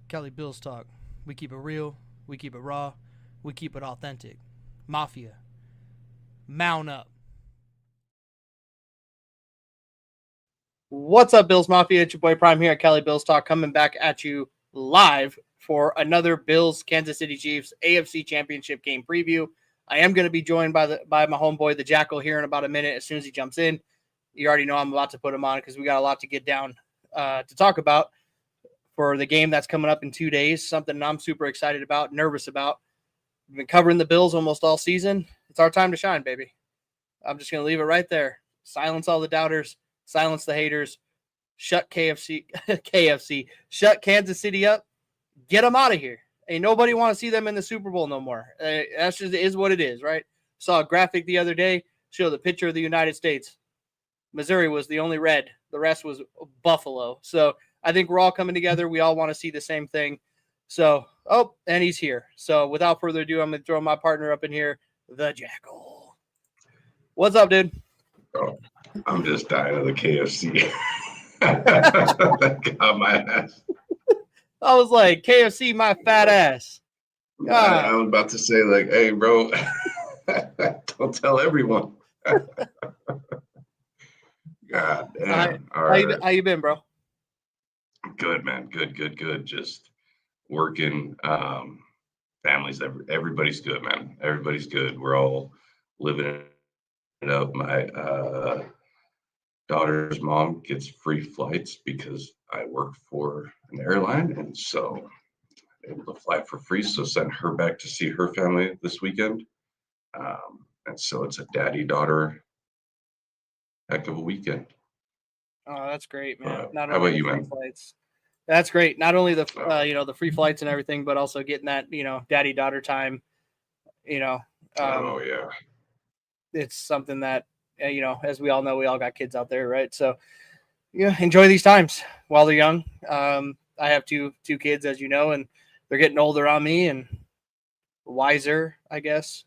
Cali Bills talk. We keep it real. We keep it raw. We keep it authentic. Mafia. Mount up. What's up, Bills Mafia? It's your boy Prime here at Cali Bills Talk, coming back at you live for another Bills Kansas City Chiefs AFC Championship game preview. I am going to be joined by my homeboy, the Jackal, here in about a minute. As soon as he jumps in, you already know I'm about to put him on because we got a lot to get down to talk about for the game that's coming up in 2 days. Something I'm super excited about, nervous about. We've been covering the Bills almost all season. It's our time to shine, baby. I'm just going to leave it right there. Silence all the doubters. Silence the haters. Shut KFC. Shut Kansas City up. Get them out of here. Ain't nobody want to see them in the Super Bowl no more. That's just is what it is, right? Saw a graphic the other day, showed the picture of the United States. Missouri was the only red. The rest was Buffalo. So I think we're all coming together. We all want to see the same thing. So, and he's here. So without further ado, I'm going to throw my partner up in here, the Jackal. What's up, dude? Oh, I'm just dying of the KFC. Got my ass. I was like, KFC, my fat ass. I was about to say, like, hey, bro, don't tell everyone. God damn. How you been, bro? Good, man. Good. Just working. Families, everybody's good, man. Everybody's good. We're all living it up. My daughter's mom gets free flights because I work for an airline, and so able to fly for free. So sent her back to see her family this weekend, and so it's a daddy-daughter heck of a weekend. Oh, that's great, man. How about you, man? Flights. That's great. Not only the the free flights and everything, but also getting that daddy-daughter time. Oh yeah, it's something that as we all know, we all got kids out there, right? So enjoy these times while they're young. I have two kids, as you know, and they're getting older on me and wiser, I guess.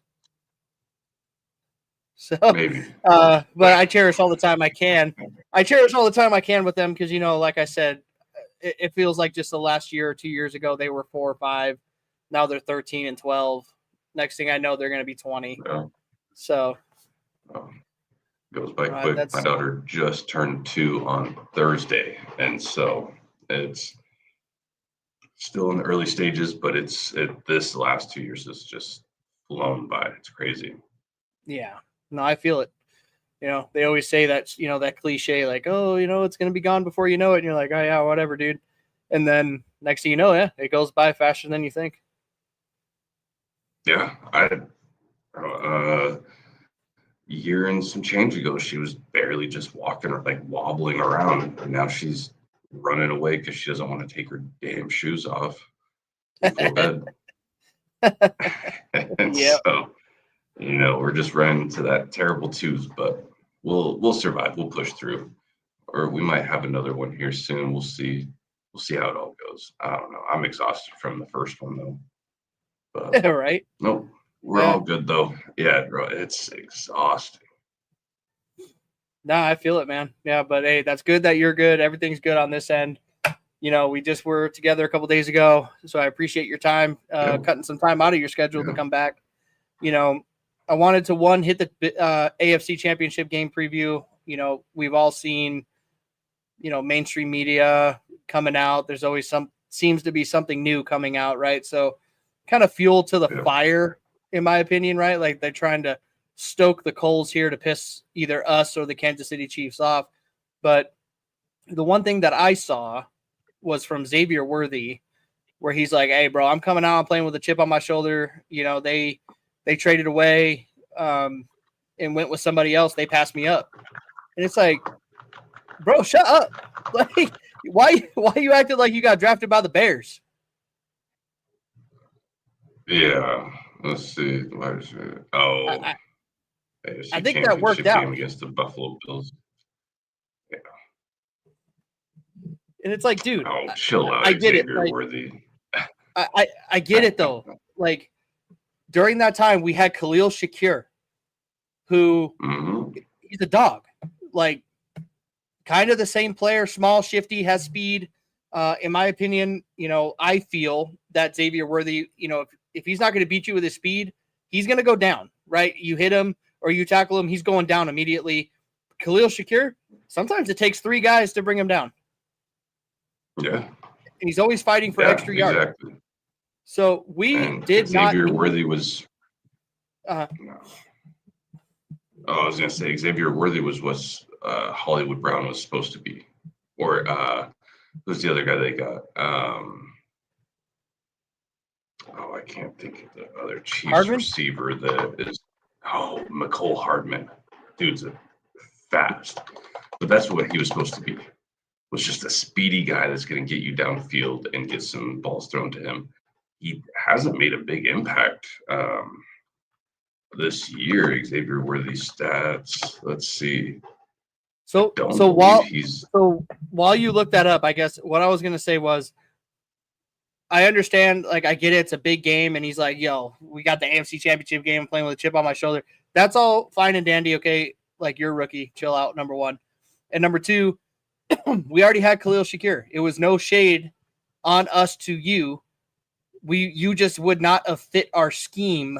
So, maybe. But I cherish all the time I can. I cherish all the time I can with them because like I said, it feels like just the last year or 2 years ago they were 4 or 5. Now they're 13 and 12. Next thing I know, they're going to be 20. Yeah. So. Goes by quick. My daughter just turned 2 on Thursday, and so it's still in the early stages, but this last 2 years has just flown by. It's crazy. Yeah, no, I feel it. They always say that that cliche, like, oh, it's gonna be gone before you know it, and you're like, oh yeah, whatever, dude. And then next thing you know, yeah, it goes by faster than you think. Yeah, year and some change ago, she was barely just walking or like wobbling around, and now she's running away because she doesn't want to take her damn shoes off before bed. And yep. So, we're just running into that terrible twos, but we'll survive. We'll push through, or we might have another one here soon. We'll see how it all goes. I don't know. I'm exhausted from the first one though. But right. Nope. We're all good though. Yeah, bro, it's exhausting. No, I feel it, man. Yeah, but hey, that's good that you're good. Everything's good on this end. We just were together a couple days ago, so I appreciate your time, cutting some time out of your schedule to come back. I wanted to hit the AFC Championship game preview. We've all seen, mainstream media coming out. There's always seems to be something new coming out, right? So kind of fuel to the fire, in my opinion, right? Like they're trying to stoke the coals here to piss either us or the Kansas City Chiefs off. But the one thing that I saw was from Xavier Worthy, where he's like, hey, bro, I'm coming out, I'm playing with a chip on my shoulder. They traded away and went with somebody else. They passed me up. And it's like, bro, shut up. Like, why you acting like you got drafted by the Bears? Yeah. Let's see. I think that worked out game against the Buffalo Bills. Yeah. And it's like, dude, chill out. I get it. Like, Worthy. I get it though. Like during that time, we had Khalil Shakir, who he's a dog. Like kind of the same player, small, shifty, has speed. In my opinion, I feel that Xavier Worthy, if he's not going to beat you with his speed, he's going to go down, right? You hit him or you tackle him, he's going down immediately. Khalil Shakir, sometimes it takes 3 guys to bring him down. Yeah. And he's always fighting for extra yards. Exactly. So we did Xavier not. Worthy was. I was going to say Xavier Worthy was what Hollywood Brown was supposed to be. Or who's the other guy they got? I can't think of the other Chiefs Hardman? receiver that is. McCole Hardman. Dude's fast. But that's what he was supposed to be. Was just a speedy guy that's going to get you downfield and get some balls thrown to him. He hasn't made a big impact this year. Xavier Worthy stats. Let's see. So while you look that up, I guess what I was going to say was, I understand, like, I get it, it's a big game, and he's like, yo, we got the AFC Championship game, playing with a chip on my shoulder. That's all fine and dandy, okay? Like, you're a rookie, chill out, number one. And number two, we already had Khalil Shakir. It was no shade on us to you. You just would not have fit our scheme,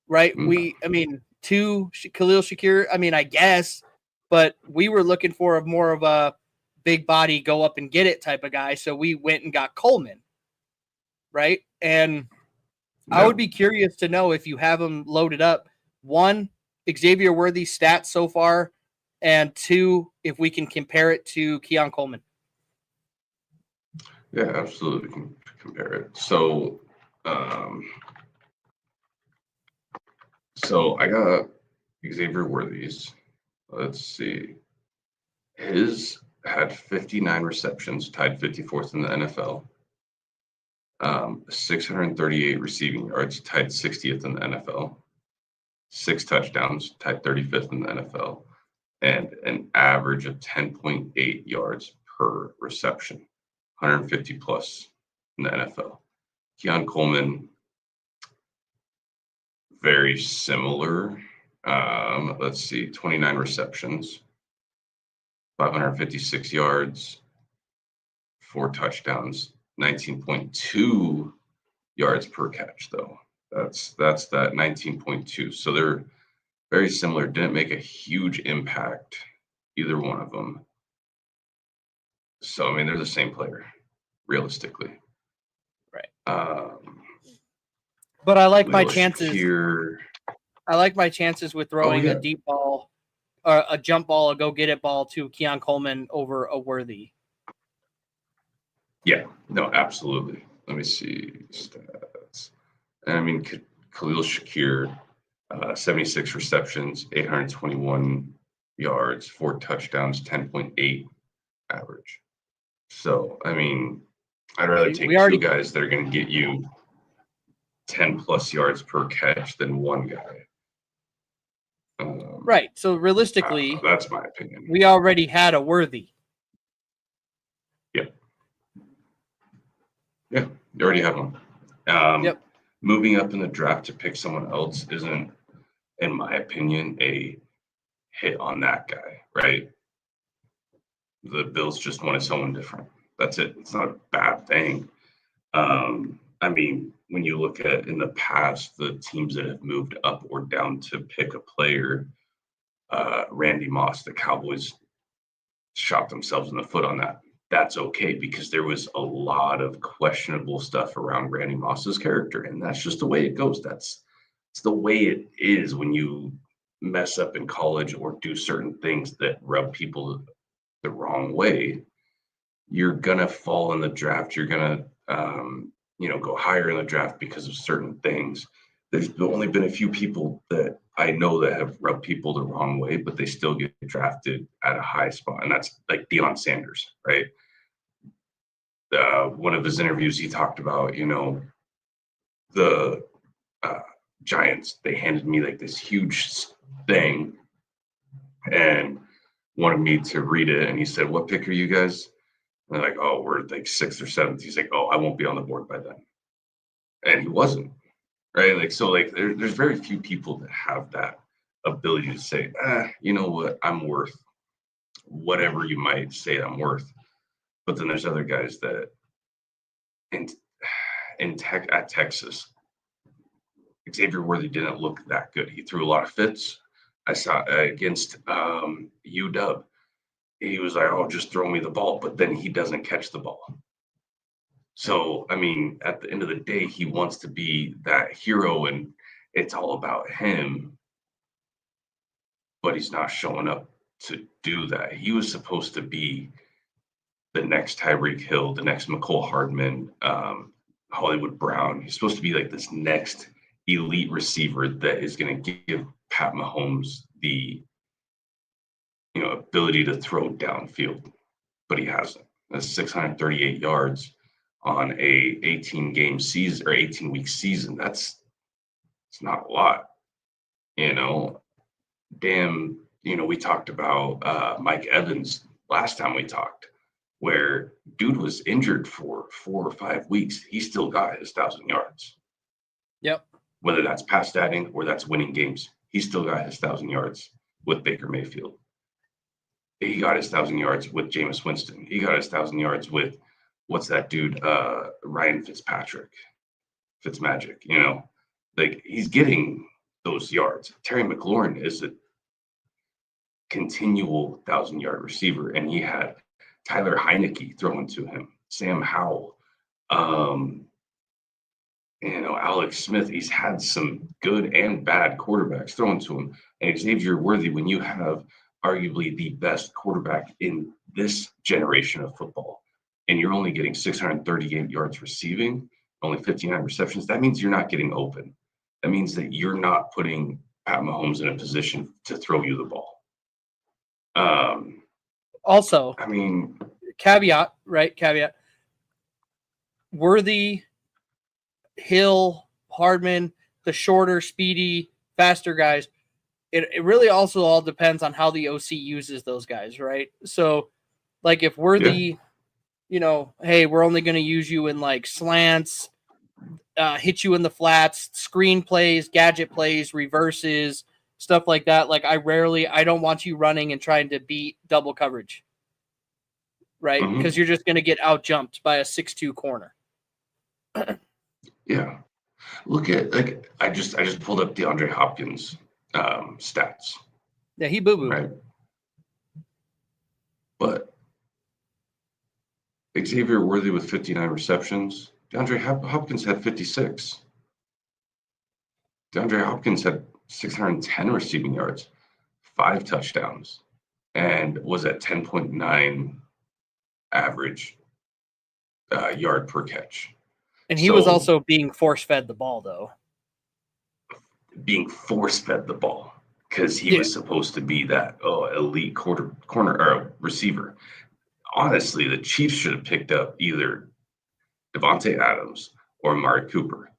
right? Mm. To Khalil Shakir, I guess, but we were looking for more of a big body, go up and get it type of guy, so we went and got Coleman. Right. And I would be curious to know if you have them loaded up. 1, Xavier Worthy stats so far, and 2, if we can compare it to Keon Coleman. Yeah, absolutely. We can compare it. So, I got Xavier Worthy's. Let's see. His had 59 receptions, tied 54th in the NFL. 638 receiving yards, tied 60th in the NFL. 6 touchdowns, tied 35th in the NFL. And an average of 10.8 yards per reception, 150 plus in the NFL. Keon Coleman, very similar. Let's see, 29 receptions, 556 yards, 4 touchdowns, 19.2 yards per catch, though. That's that 19.2. So they're very similar. Didn't make a huge impact, either one of them. So they're the same player, realistically. Right. But I like my chances. Shakir. I like my chances with throwing a deep ball, or a jump ball, a go get it ball to Keon Coleman over a Worthy. Yeah, no, absolutely. Let me see stats. Khalil Shakir, 76 receptions, 821 yards, 4 touchdowns, 10.8 average. So, I'd rather take 2 guys that are going to get you 10 plus yards per catch than one guy. Right. So realistically, that's my opinion. We already had a Worthy. Yeah, you already have one. Moving up in the draft to pick someone else isn't, in my opinion, a hit on that guy, right? The Bills just wanted someone different. That's it. It's not a bad thing. When you look at in the past, the teams that have moved up or down to pick a player, Randy Moss, the Cowboys shot themselves in the foot on that. That's okay, because there was a lot of questionable stuff around Randy Moss's character, and that's just the way it goes. It's the way it is when you mess up in college or do certain things that rub people the wrong way. You're gonna fall in the draft. You're gonna go higher in the draft because of certain things. There's only been a few people that I know that have rubbed people the wrong way, but they still get drafted at a high spot, and that's like Deion Sanders, right? One of his interviews, he talked about, the Giants. They handed me like this huge thing and wanted me to read it, and he said, "What pick are you guys?" And they're like, "Oh, we're like 6th or 7th." He's like, "Oh, I won't be on the board by then," and he wasn't. Right? There's very few people that have that ability to say, you know what, I'm worth whatever you might say I'm worth. But then there's other guys that at Texas, Xavier Worthy didn't look that good. He threw a lot of fits. I saw against UW. He was like, "Oh, just throw me the ball," but then he doesn't catch the ball. So, I mean, at the end of the day, he wants to be that hero, and it's all about him, but he's not showing up to do that. He was supposed to be the next Tyreek Hill, the next McCole Hardman, Hollywood Brown. He's supposed to be like this next elite receiver that is going to give Pat Mahomes the ability to throw downfield, but he hasn't. That's 638 yards on a 18-game season or 18-week season. It's not a lot, Damn, we talked about Mike Evans last time we talked, where dude was injured for 4 or 5 weeks. He still got his 1,000 yards. Yep. Whether that's pass statting or that's winning games, he still got his 1,000 yards with Baker Mayfield. He got his 1,000 yards with Jameis Winston. He got his 1,000 yards with what's that dude? Ryan Fitzmagic. Like he's getting those yards. Terry McLaurin is a continual 1,000-yard receiver, and he had Tyler Heineke throwing to him, Sam Howell, Alex Smith. He's had some good and bad quarterbacks thrown to him. And Xavier Worthy, when you have arguably the best quarterback in this generation of football, and you're only getting 638 yards receiving, only 59 receptions, that means you're not getting open. That means that you're not putting Pat Mahomes in a position to throw you the ball. Also, I mean, caveat. Worthy, Hill, Hardman, the shorter, speedy, faster guys. It really also all depends on how the OC uses those guys, right? So, like if Worthy, hey, we're only going to use you in like slants, hit you in the flats, screen plays, gadget plays, reverses, stuff like that. Like I don't want you running and trying to beat double coverage, right? Because you're just going to get out jumped by a 6'2" corner. Yeah. Look at I just pulled up DeAndre Hopkins stats. Yeah, he boo-booed. Right. But Xavier Worthy with 59 receptions. DeAndre Hopkins had 56. DeAndre Hopkins had 610 receiving yards, 5 touchdowns, and was at 10.9 average yard per catch. And he was also being force-fed the ball, though. Being force-fed the ball because he was supposed to be that elite corner or receiver. Honestly, the Chiefs should have picked up either Devontae Adams or Amari Cooper.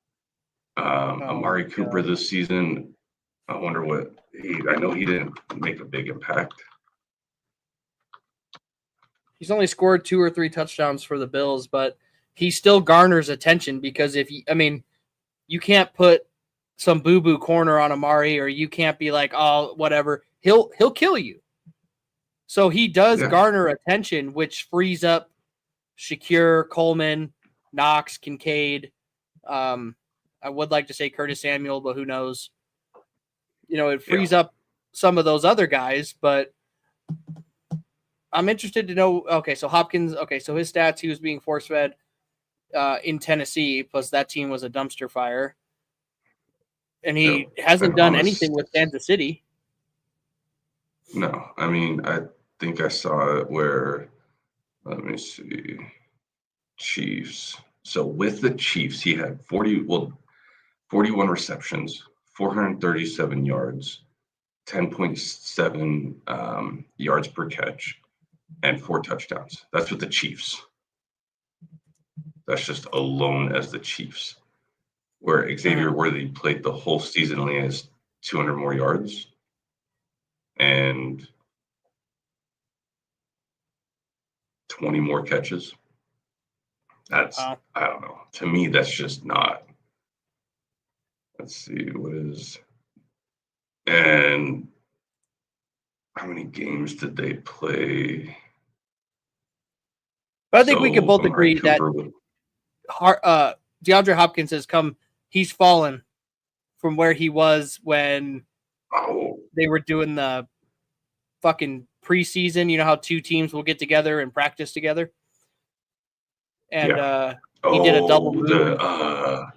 Amari Cooper this season, I wonder what I know he didn't make a big impact. He's only scored 2 or 3 touchdowns for the Bills, but he still garners attention because you can't put some boo-boo corner on Amari, or you can't be like, oh, whatever. He'll kill you. So he does garner attention, which frees up Shakir, Coleman, Knox, Kincaid. I would like to say Curtis Samuel, but who knows? It frees up some of those other guys, but I'm interested to know. Okay, so Hopkins. Okay, so his stats, he was being force-fed in Tennessee, plus that team was a dumpster fire. And he hasn't done anything with Kansas City. No, I mean, I think I saw it where, let me see, Chiefs. So with the Chiefs, he had 41 receptions, 437 yards, 10.7 yards per catch, and 4 touchdowns. That's with the Chiefs. That's just alone as the Chiefs. Where Xavier Worthy played the whole season, only has 200 more yards and 20 more catches. That's, I don't know. To me, that's just not. Let's see, what is. And how many games did they play? But I think we can both Amari agree that Cooper would- DeAndre Hopkins he's fallen from where he was when they were doing the fucking preseason. You know how two teams will get together and practice together? And he did a double move. DeAndre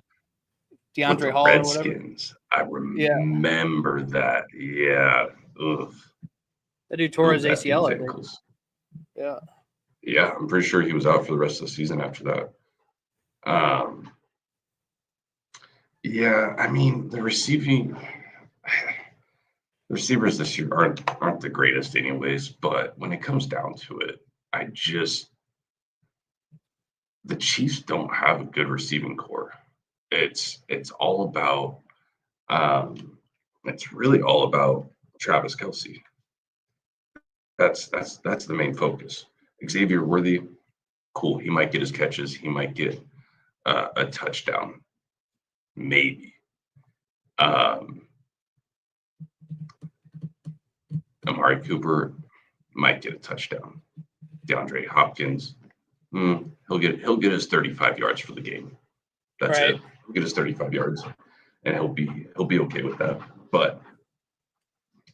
with the Hall Redskins. I remember that. Yeah. Ugh. That dude tore his That ACL, dude's I think. ankles. Yeah. Yeah, I'm pretty sure he was out for the rest of the season after that. Yeah, I mean the receivers this year aren't the greatest anyways, but when it comes down to it, the Chiefs don't have a good receiving core. It's all about it's really all about Travis Kelce. That's the main focus. Xavier Worthy, cool. He might get his catches. He might get a touchdown, maybe. Amari Cooper might get a touchdown. DeAndre Hopkins, he'll get his 35 yards for the game. That's Right. it. He'll get his 35 yards, and he'll be okay with that. But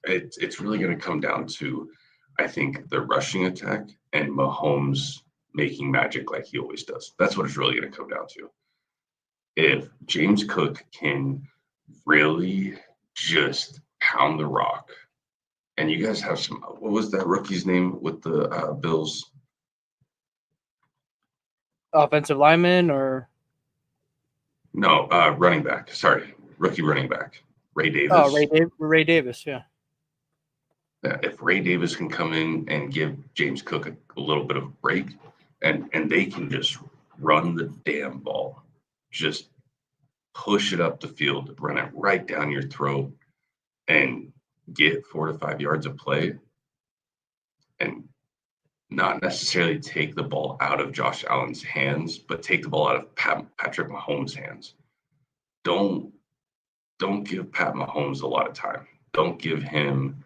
it's really going to come down to, I think, the rushing attack and Mahomes making magic like he always does. That's what it's really going to come down to. If James Cook can really just pound the rock, and you guys have some, what was that rookie's name with the Bills? Offensive lineman or? No, running back. Sorry, rookie running back. Ray Davis. Oh, Ray Davis, yeah. If Ray Davis can come in and give James Cook a little bit of a break, and they can just run the damn ball, just push it up the field, run it right down your throat, and get 4 to 5 yards of play, and not necessarily take the ball out of Josh Allen's hands, but take the ball out of Patrick Mahomes' hands. Don't give Pat Mahomes a lot of time. Don't give him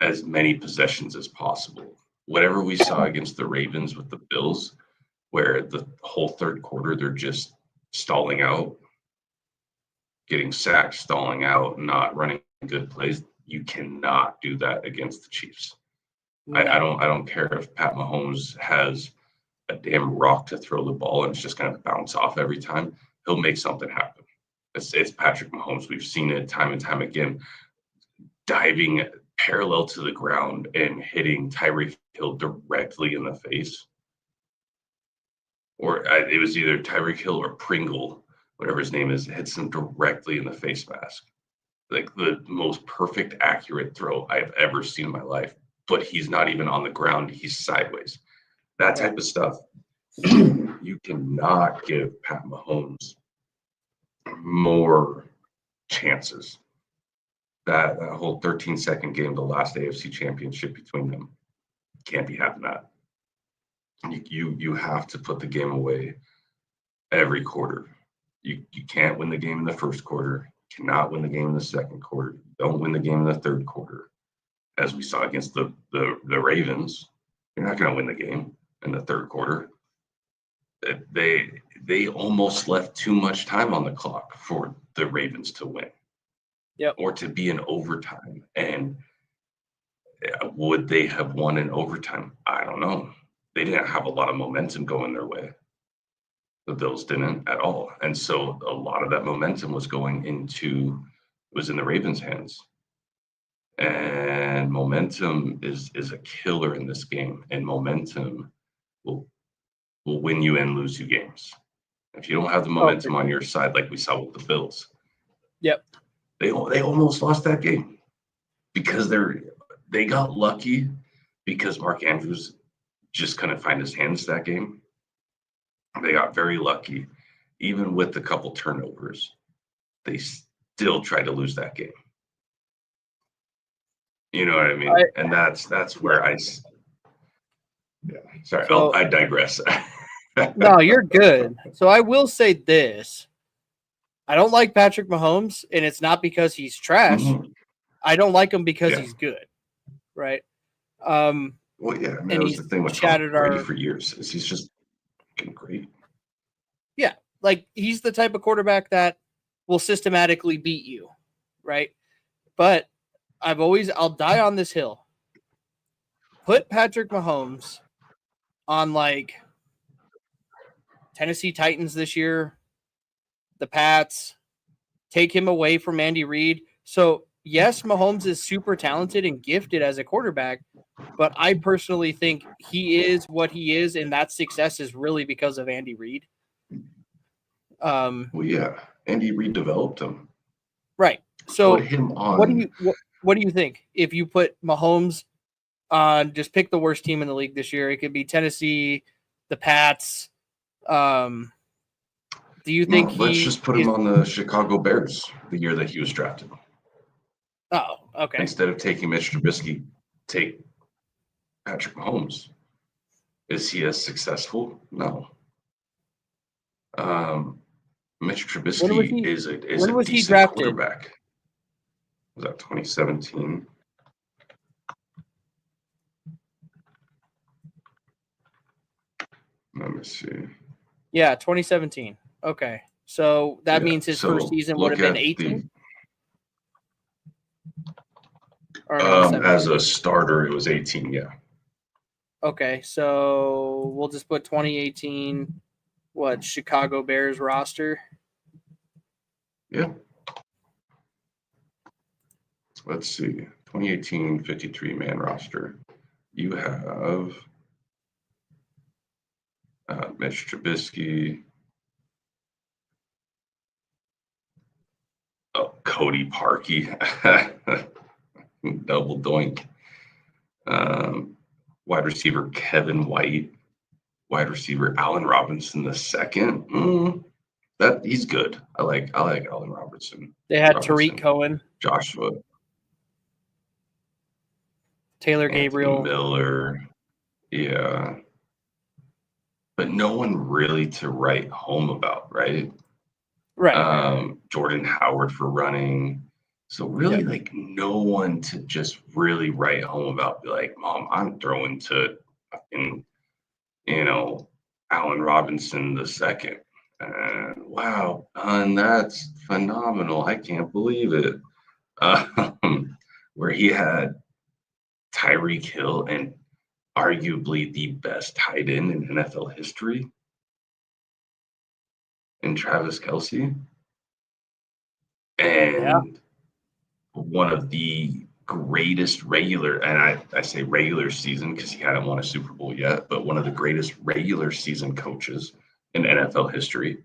as many possessions as possible. Whatever we saw against the Ravens with the Bills, where the whole third quarter they're just stalling out, getting sacked, stalling out, not running good plays. You cannot do that against the Chiefs. No. I don't care if Pat Mahomes has a damn rock to throw the ball and it's just going to bounce off every time. He'll make something happen. It's Patrick Mahomes. We've seen it time and time again, diving parallel to the ground and hitting Tyreek Hill directly in the face. Or it was either Tyreek Hill or Pringle, whatever his name is, hits him directly in the face mask. Like the most perfect, accurate throw I've ever seen in my life. But he's not even on the ground. He's sideways. That type of stuff. You cannot give Pat Mahomes more chances. That whole 13-second game, the last AFC championship between them, can't be having that. You have to put the game away every quarter. You can't win the game in the first quarter. Cannot win the game in the second quarter. Don't win the game in the third quarter. As we saw against the Ravens, you're not going to win the game in the third quarter. They almost left too much time on the clock for the Ravens to win. Yep. Or to be in overtime. And would they have won in overtime? I don't know. They didn't have a lot of momentum going their way. The Bills didn't at all. And so a lot of that momentum was in the Ravens' hands. And momentum is a killer in this game. And momentum will win you and lose you games. If you don't have the momentum on your side, like we saw with the Bills. Yep. They almost lost that game because they got lucky because Mark Andrews just couldn't find his hands that game. They got very lucky. Even with a couple turnovers, they still tried to lose that game. You know what I mean? And that's where sorry, so, I digress. No, you're good. So I will say this. I don't like Patrick Mahomes, and it's not because he's trash. Mm-hmm. I don't like him because he's good, right? Well, yeah, I mean, and that was he's the thing with Tom shattered Brady our. for years. Is he's just fucking great. Yeah, like he's the type of quarterback that will systematically beat you, right? But I'll die on this hill. Put Patrick Mahomes on like Tennessee Titans this year, the Pats, take him away from Andy Reid. So, yes, Mahomes is super talented and gifted as a quarterback, but I personally think he is what he is, and that success is really because of Andy Reid. Well, yeah, Andy Reid developed him. Right. So, Put him on. what do you think if you put Mahomes on? Just pick the worst team in the league this year. It could be Tennessee, the Pats. Do you think let's just put him on the Chicago Bears the year that he was drafted. Oh, okay. Instead of taking Mitch Trubisky, take Patrick Mahomes. Is he as successful? No. Mitch Trubisky is a decent quarterback. Was that 2017? Let me see. Yeah, 2017. Okay. So that means his first season would have been 18? Or no, as a starter, it was 18, yeah. Okay, so we'll just put 2018, Chicago Bears roster? Yeah. Let's see. 2018 53-man roster. You have Mitch Trubisky. Oh, Cody Parkey. Double doink. Wide receiver Kevin White. Wide receiver Allen Robinson II. That he's good. I like Allen Robinson. They had Tariq Cohen, Joshua, Taylor Gabriel, Miller. Yeah. But no one really to write home about, right? Right. Jordan Howard for running. So really, like no one to just really write home about. Be like, Mom, I'm throwing to, Allen Robinson II. And wow, and that's phenomenal. I can't believe it. Where he had Tyreek Hill and arguably the best tight end in NFL history, in Travis Kelce. And one of the greatest regular, and I say regular season because he hadn't won a Super Bowl yet, but one of the greatest regular season coaches in NFL history,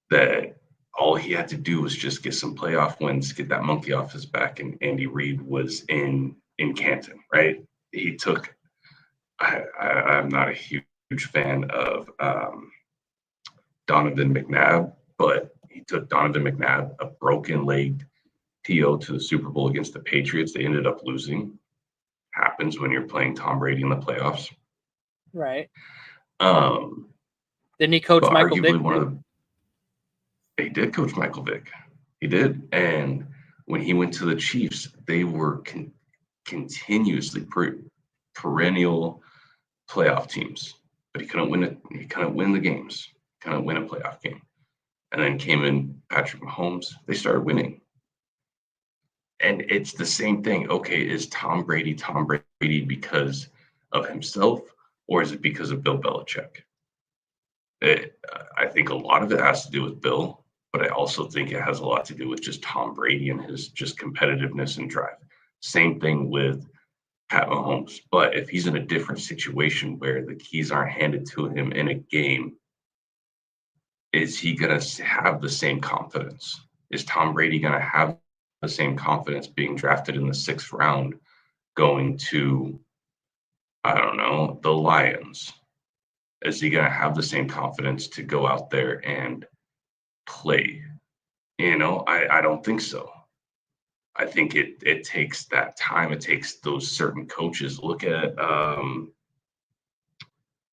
that all he had to do was just get some playoff wins, get that monkey off his back, and Andy Reid was in Canton, right? He took, I'm not a huge fan of Donovan McNabb, but he took Donovan McNabb, a broken-legged TO, to the Super Bowl against the Patriots. They ended up losing. Happens when you're playing Tom Brady in the playoffs. Right. Didn't he coach Michael Vick? He did coach Michael Vick. He did. And when he went to the Chiefs, they were continuously perennial playoff teams. But he couldn't win it. He couldn't win the games. Couldn't win a playoff game. And then came in Patrick Mahomes. They started winning. And it's the same thing. Okay, is Tom Brady because of himself, or is it because of Bill Belichick? I think a lot of it has to do with Bill, but I also think it has a lot to do with just Tom Brady and his just competitiveness and drive. Same thing with Pat Mahomes. But if he's in a different situation where the keys aren't handed to him in a game, is he going to have the same confidence? Is Tom Brady going to have the same confidence being drafted in the 6th round going to, I don't know, the Lions? Is he going to have the same confidence to go out there and play? I don't think so. I think it takes that time. It takes those certain coaches. Look at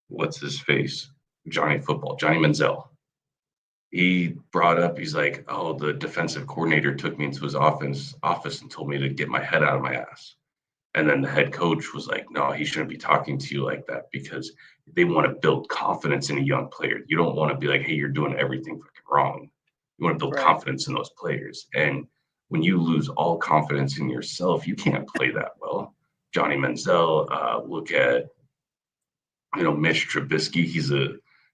what's his face? Johnny Manziel. He brought up, he's like, oh, the defensive coordinator took me into his office and told me to get my head out of my ass. And then the head coach was like, no, he shouldn't be talking to you like that because they want to build confidence in a young player. You don't want to be like, hey, you're doing everything fucking wrong. You want to build Right. confidence in those players. And when you lose all confidence in yourself, you can't play that well. Johnny Manziel, look at, Mitch Trubisky. He's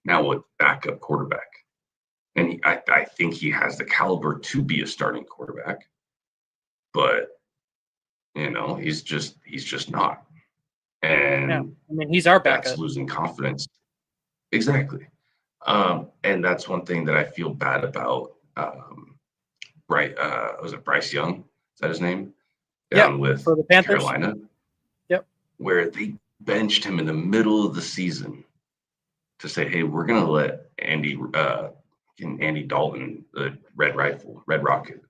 now a backup quarterback. And I think he has the caliber to be a starting quarterback. But, he's just not. And Yeah. I mean, he's our that's backup. losing confidence. Exactly. And that's one thing that I feel bad about. Was it Bryce Young? Is that his name? Down with for the Panthers. Carolina. Yep. Where they benched him in the middle of the season to say, hey, we're going to let Andy Dalton, the Red Rocket,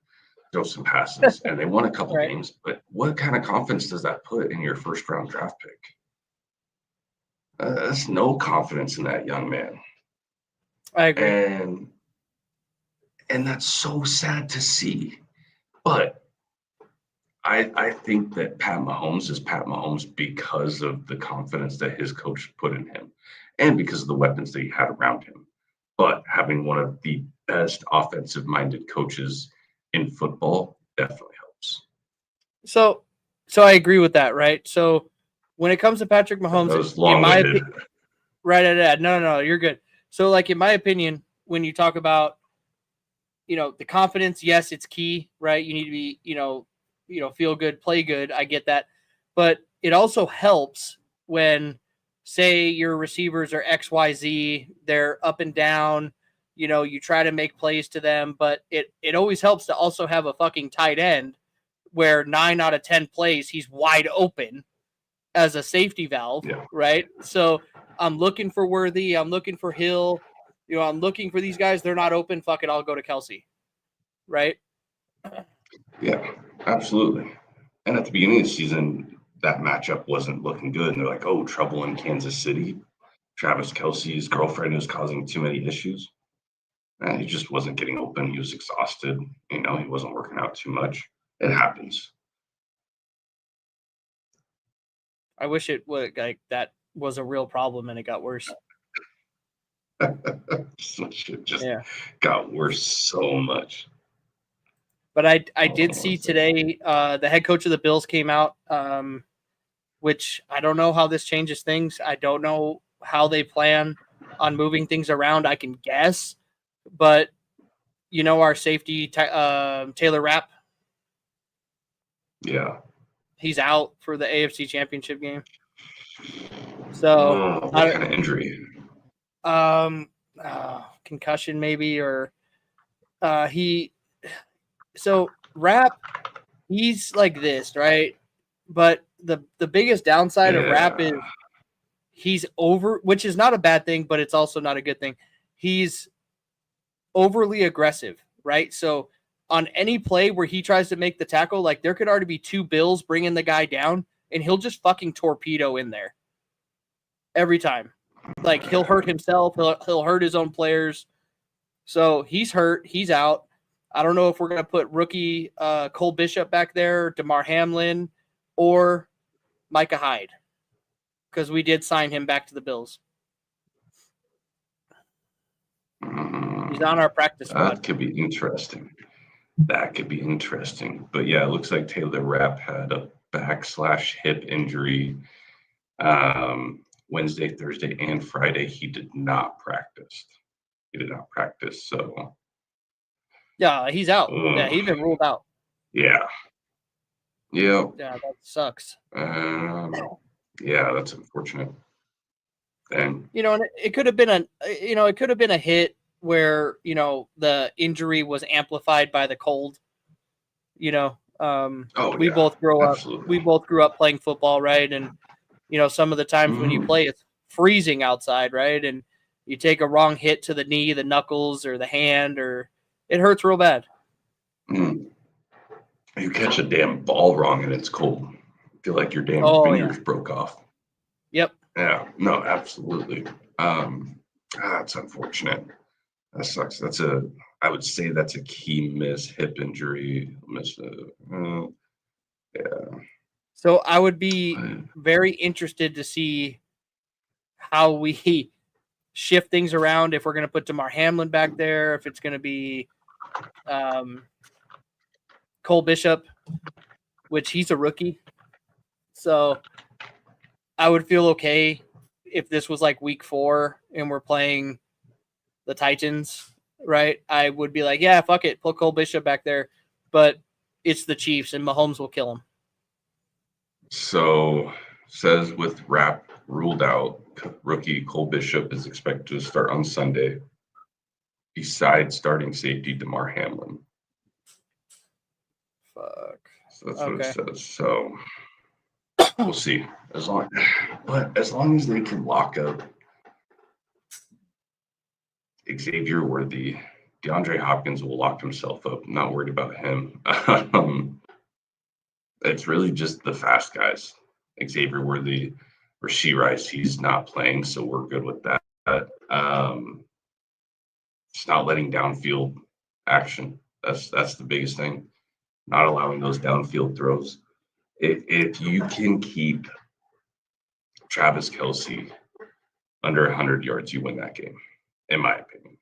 throw some passes. And they won a couple games. But what kind of confidence does that put in your first round draft pick? That's no confidence in that young man. I agree. And that's so sad to see. But I think that Pat Mahomes is Pat Mahomes because of the confidence that his coach put in him and because of the weapons that he had around him. But having one of the best offensive-minded coaches in football definitely helps. So I agree with that, right? So when it comes to Patrick Mahomes, in my opinion, right? No, you're good. So, like, in my opinion, when you talk about, the confidence, yes, it's key, right? You need to be, feel good, play good. I get that. But it also helps when, say, your receivers are XYZ, they're up and down, you try to make plays to them, but it always helps to also have a fucking tight end where 9 out of 10 plays, he's wide open as a safety valve, right? So I'm looking for Worthy. I'm looking for Hill. I'm looking for these guys. They're not open. Fuck it. I'll go to Kelsey. Right? Yeah, absolutely. And at the beginning of the season, that matchup wasn't looking good. And they're like, oh, trouble in Kansas City. Travis Kelce's girlfriend was causing too many issues. And he just wasn't getting open. He was exhausted. He wasn't working out too much. It happens. I wish it would that was a real problem and it got worse. It just got worse so much. But I did see today the head coach of the Bills came out, which I don't know how this changes things. I don't know how they plan on moving things around. I can guess, but our safety Taylor Rapp. Yeah, he's out for the AFC Championship game. So what kind of injury? Concussion maybe, or So Rapp, he's like this, right? But the biggest downside of Rapp is he's which is not a bad thing, but it's also not a good thing. He's overly aggressive, right? So on any play where he tries to make the tackle, like there could already be 2 Bills bringing the guy down, and he'll just fucking torpedo in there every time. Like he'll hurt himself, he'll hurt his own players. So he's hurt, he's out. I don't know if we're going to put rookie Cole Bishop back there, DeMar Hamlin, or Micah Hyde, because we did sign him back to the Bills. He's on our practice squad. That could be interesting. But yeah, it looks like Taylor Rapp had a back/hip injury Wednesday, Thursday, and Friday. He did not practice. So yeah, he's out. Yeah, he's been ruled out. Yeah. Yeah, that sucks. Yeah, that's unfortunate. And and it could have been a hit where the injury was amplified by the cold. We both grew up. Absolutely. We both grew up playing football, right? And some of the times when you play, it's freezing outside, right? And you take a wrong hit to the knee, the knuckles, or the hand, or it hurts real bad. You catch a damn ball wrong and it's cold. I feel like your damn fingers broke off. Yep. Yeah. No, absolutely. That's unfortunate. That sucks. I would say that's a key hip injury. Yeah. So I would be very interested to see how we shift things around. If we're going to put Damar Hamlin back there, if it's going to be Cole Bishop, which he's a rookie. So I would feel okay if this was like week 4 and we're playing the Titans, right? I would be like, yeah, fuck it, put Cole Bishop back there. But it's the Chiefs and Mahomes will kill him. So says with Rap ruled out, rookie Cole Bishop is expected to start on Sunday. Besides starting safety Damar Hamlin. Fuck. So that's what it says. So we'll see. As long as they can lock up Xavier Worthy, DeAndre Hopkins will lock himself up. I'm not worried about him. It's really just the fast guys. Xavier Worthy, Rashee Rice, he's not playing, so we're good with that. It's not letting downfield action. That's the biggest thing. Not allowing those downfield throws. If you can keep Travis Kelce under 100 yards, you win that game, in my opinion.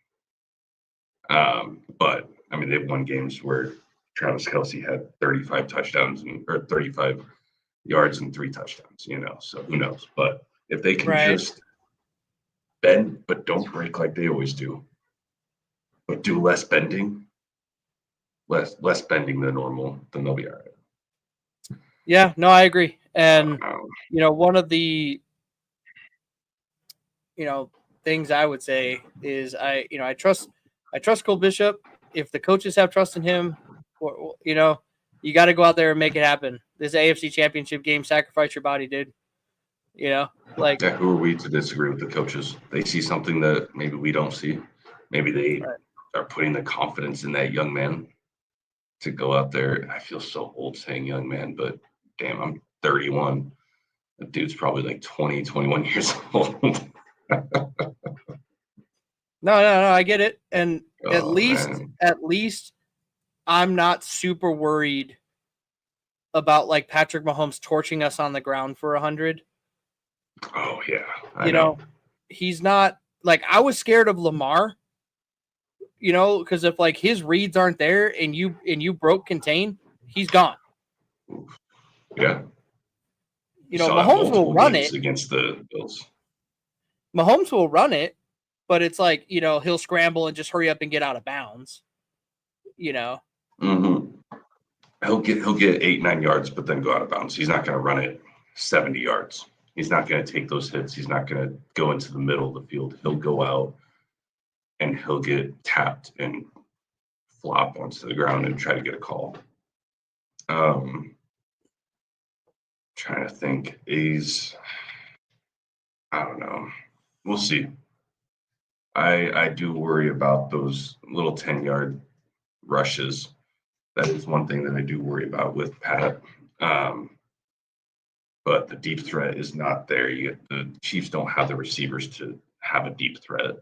But I mean, they've won games where Travis Kelce had 35 touchdowns or 35 yards and 3 touchdowns. So who knows? But if they can just bend, but don't break like they always do, but do less bending, less bending than normal, then they'll be all right. Yeah, no, I agree. And one of the things I would say is I trust Cole Bishop. If the coaches have trust in him, you got to go out there and make it happen. This AFC Championship game, sacrifice your body, dude. Who are we to disagree with the coaches? They see something that maybe we don't see. Maybe they are putting the confidence in that young man to go out there. I feel so old saying young man, but damn, I'm 31. The dude's probably like 20, 21 years old. No, I get it. And at least I'm not super worried about like Patrick Mahomes torching us on the ground for 100. Oh yeah. I know. He's not like, I was scared of Lamar, because if like his reads aren't there and you broke contain, he's gone. Yeah. Mahomes will run it against the Bills. Mahomes will run it, but it's like, he'll scramble and just hurry up and get out of bounds. Mm-hmm. He'll get 8-9 yards, but then go out of bounds. He's not going to run it 70 yards. He's not going to take those hits. He's not going to go into the middle of the field. He'll go out and he'll get tapped and flop onto the ground and try to get a call. Trying to think. I don't know. We'll see. I do worry about those little 10-yard rushes. That is one thing that I do worry about with Pat. But the deep threat is not there. The Chiefs don't have the receivers to have a deep threat.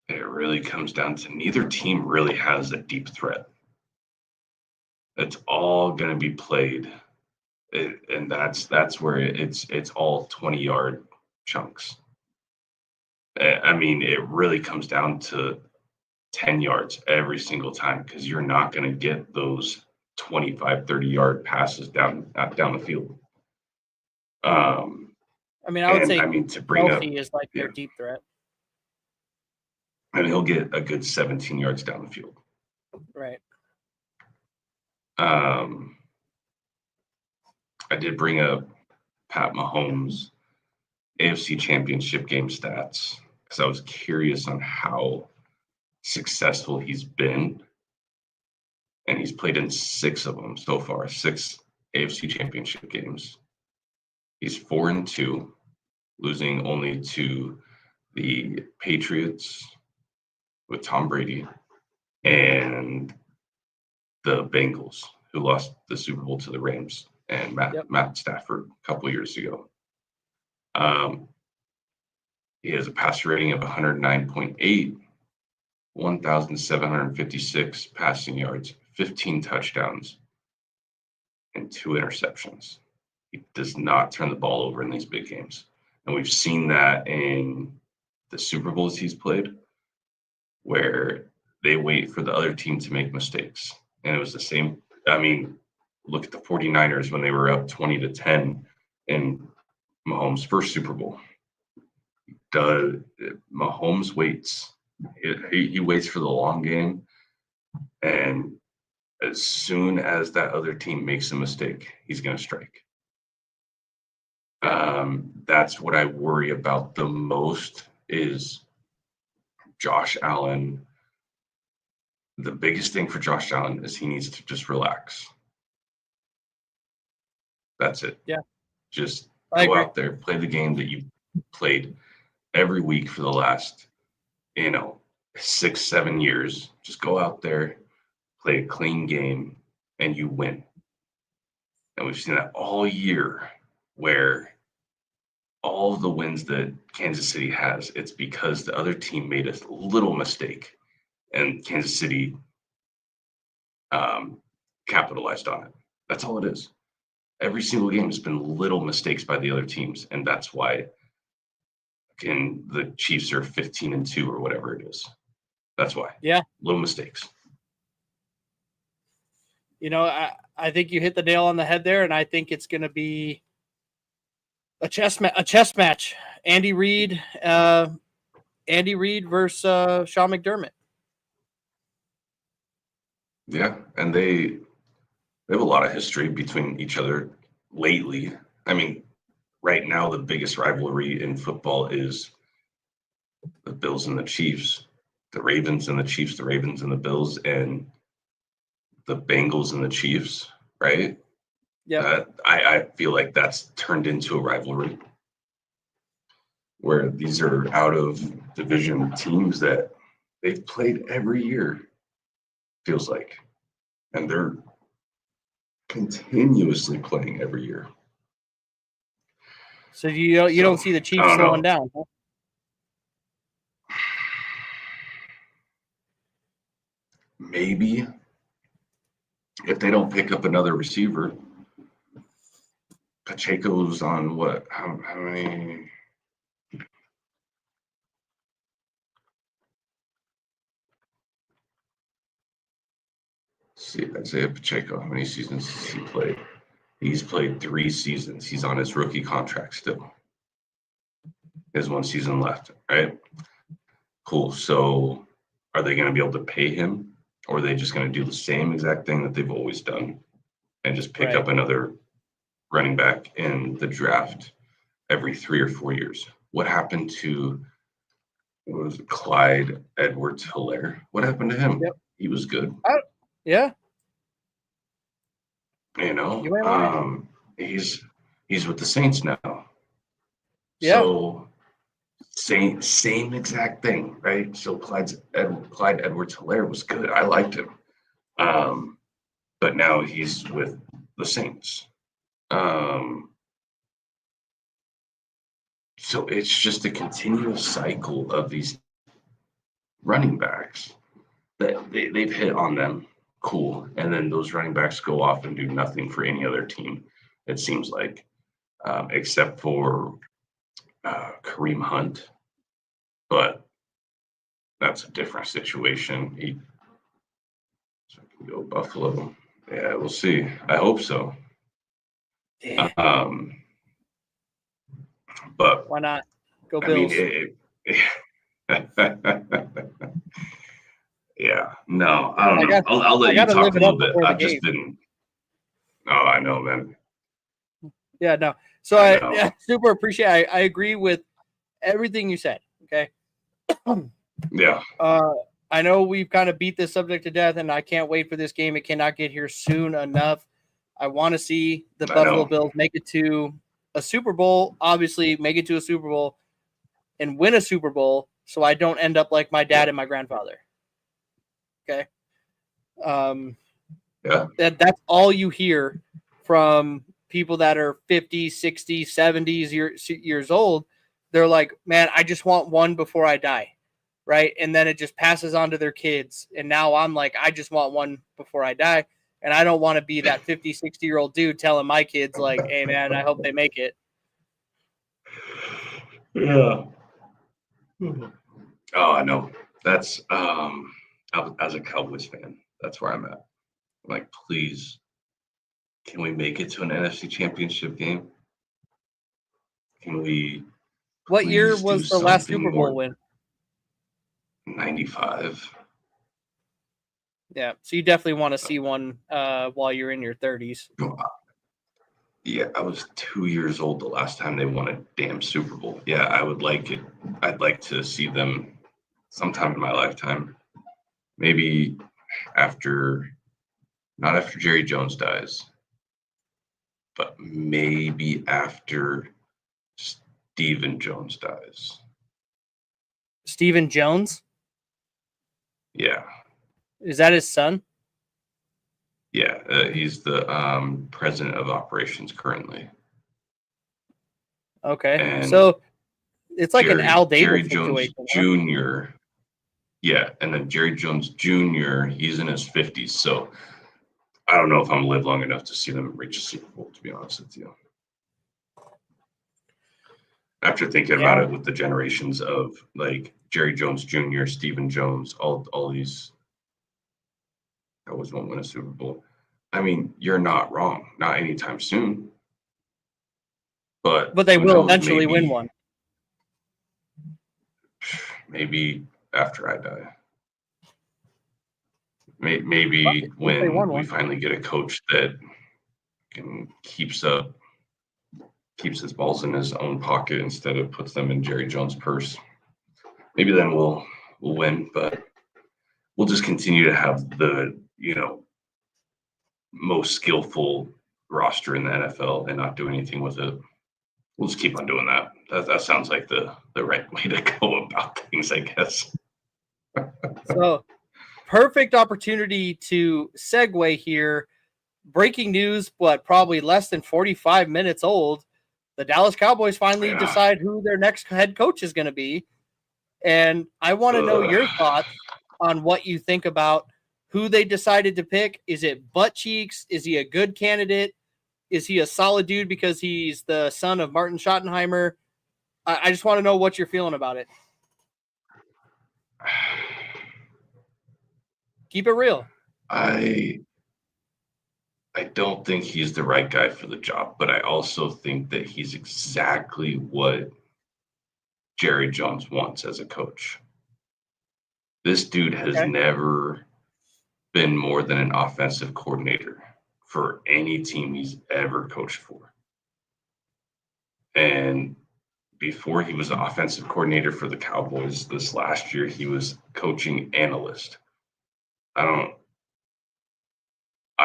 It really comes down to neither team really has a deep threat. It's all going to be played, and that's where it's all 20-yard chunks. I mean, it really comes down to 10 yards every single time because you're not going to get those 25, 30-yard passes down the field. I would say to bring up is like their deep threat. And he'll get a good 17 yards down the field. Right. I did bring up Pat Mahomes' AFC Championship game stats because I was curious on how successful he's been. And he's played in 6 of them so far, 6 AFC Championship games. He's 4-2, losing only to the Patriots with Tom Brady and the Bengals, who lost the Super Bowl to the Rams and Matt Stafford a couple of years ago. He has a passer rating of 109.8, 1,756 passing yards, 15 touchdowns, and 2 interceptions. He does not turn the ball over in these big games. And we've seen that in the Super Bowls he's played, where they wait for the other team to make mistakes. And it was the same. I mean, look at the 49ers when they were up 20-10 in Mahomes' first Super Bowl. Mahomes waits. He waits for the long game. And as soon as that other team makes a mistake, he's going to strike. That's what I worry about the most is Josh Allen. The biggest thing for Josh Allen is he needs to just relax. That's it. Yeah. Just I go agree. out there, play the game that you played every week for the last, 6-7 years. Just go out there, play a clean game, and you win. And we've seen that all year where all of the wins that Kansas City has, it's because the other team made a little mistake and Kansas City capitalized on it. That's all it is. Every single game has been little mistakes by the other teams, and that's why the Chiefs are 15-2 or whatever it is. That's why. Yeah. Little mistakes. I think you hit the nail on the head there, and I think it's going to be a chess match. Andy Reid versus Sean McDermott. Yeah, and they have a lot of history between each other lately. I mean, right now the biggest rivalry in football is the Bills and the Chiefs, the Ravens and the Chiefs, the Ravens and the Bills, and the Bengals and the Chiefs, right? Yeah. I feel like that's turned into a rivalry where these are out of division teams that they've played every year, feels like. And they're continuously playing every year. So you don't see the Chiefs slowing down, huh? Maybe if they don't pick up another receiver. Pacheco's on what? How many? See, Isaiah Pacheco, how many seasons has he played? He's played 3 seasons. He's on his rookie contract still. He has 1 season left, right? Cool. So are they going to be able to pay him, or are they just going to do the same exact thing that they've always done and just pick up another running back in the draft every 3 or 4 years? What happened to Clyde Edwards-Helaire? What happened to him? Yep. He was good. Yeah. He's with the Saints now. Yeah. So same exact thing, right? So Clyde Edwards-Helaire was good. I liked him. But now he's with the Saints. So it's just a continuous cycle of these running backs that they've hit on them. Cool. And then those running backs go off and do nothing for any other team, it seems like, except for Kareem Hunt. But that's a different situation. So I can go Buffalo. Yeah, we'll see. I hope so. Yeah. But why not? Go Bills. Yeah, no, I don't know. I'll let you talk a little bit. I've just been. Oh, I know, man. Yeah, no. So I super appreciate. I agree with everything you said. Okay. Yeah. I know we've kind of beat this subject to death, and I can't wait for this game. It cannot get here soon enough. I want to see the Buffalo Bills make it to a Super Bowl. Obviously, make it to a Super Bowl and win a Super Bowl, so I don't end up like my dad and my grandfather. Okay. That's all you hear from people that are 50, 60, 70 years old. They're like, man, I just want one before I die. right? And then it just passes on to their kids. And now I'm like, I just want one before I die. And I don't want to be that 50, 60-year-old dude telling my kids, like, hey, man, I hope they make it. Yeah. Oh, I know. That's as a Cowboys fan, that's where I'm at. I'm like, please, can we make it to an NFC Championship game? Can we What year please do was the last something Super Bowl more? win? 95. Yeah, so you definitely want to see one while you're in your 30s. Yeah, I was 2 years old the last time they won a damn Super Bowl. Yeah, I would like it. I'd like to see them sometime in my lifetime. Maybe not after Jerry Jones dies, but maybe after Stephen Jones dies. Stephen Jones? Yeah. Is that his son? Yeah, he's the president of operations currently. Okay. And so it's like an Al Jerry Davis Jones situation. Jr. Yeah, and then Jerry Jones Jr., he's in his 50s. So I don't know if I'm going to live long enough to see them reach a Super Bowl, to be honest with you. After thinking about it with the generations of like Jerry Jones Jr., Stephen Jones, all these Cowboys won't win a Super Bowl. I mean, you're not wrong. Not anytime soon. But they will knows, eventually win one. Maybe after I die. Maybe when we finally get a coach that keeps his balls in his own pocket instead of puts them in Jerry Jones' purse. Maybe then we'll win, but we'll just continue to have the most skillful roster in the NFL and not do anything with it. We'll just keep on doing that. That sounds like the right way to go about things, I guess. So, perfect opportunity to segue here. Breaking news, probably less than 45 minutes old. The Dallas Cowboys finally decide who their next head coach is going to be. And I want to know your thoughts on what you think about who they decided to pick. Is it butt cheeks? Is he a good candidate? Is he a solid dude because he's the son of Martin Schottenheimer? I just want to know what you're feeling about it. Keep it real. I don't think he's the right guy for the job, but I also think that he's exactly what Jerry Jones wants as a coach. This dude has never been more than an offensive coordinator for any team he's ever coached for. And before he was an offensive coordinator for the Cowboys this last year, he was coaching analyst. I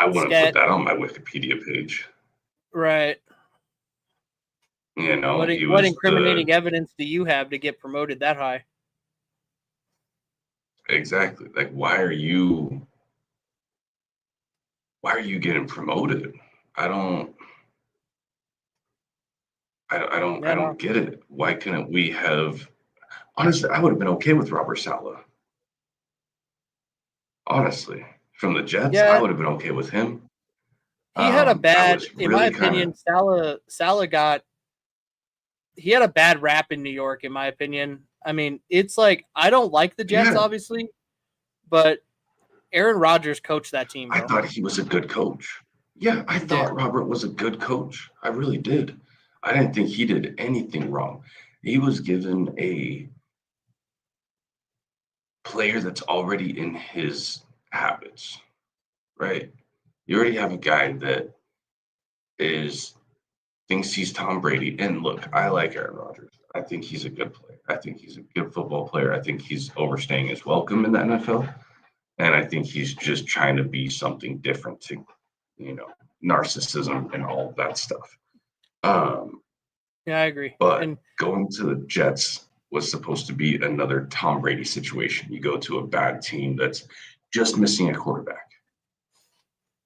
wouldn't put that on my Wikipedia page. Right. What incriminating evidence do you have to get promoted that high? Exactly. Like, why are you getting promoted? I don't get it. Why couldn't we have? Honestly, I would have been okay with Robert Saleh. Honestly, from the Jets, I would have been okay with him. He had a bad, in my opinion, Saleh got. He had a bad rap in New York, in my opinion. I mean, it's like I don't like the Jets, obviously, but Aaron Rodgers coached that team. Bro. I thought he was a good coach. Yeah, I thought Robert was a good coach. I really did. I didn't think he did anything wrong. He was given a player that's already in his habits, right? You already have a guy that thinks he's Tom Brady. And look, I like Aaron Rodgers. I think he's a good player. I think he's a good football player. I think he's overstaying his welcome in the NFL. And I think he's just trying to be something different to, narcissism and all that stuff. Yeah, I agree. But going to the Jets was supposed to be another Tom Brady situation. You go to a bad team that's just missing a quarterback.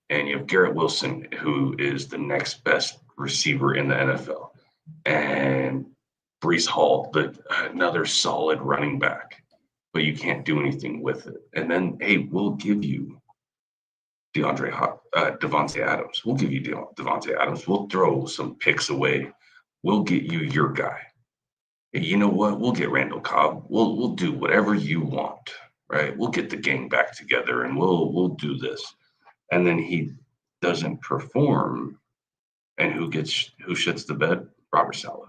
And you have Garrett Wilson, who is the next best receiver in the NFL. And Breece Hall, another solid running back. but you can't do anything with it. And then, hey, we'll give you Devontae Adams. We'll give you Devontae Adams. We'll throw some picks away. We'll get you your guy. Hey, you know what? We'll get Randall Cobb. We'll do whatever you want, right? We'll get the gang back together and we'll do this. And then he doesn't perform. And who shits the bed? Robert Saleh.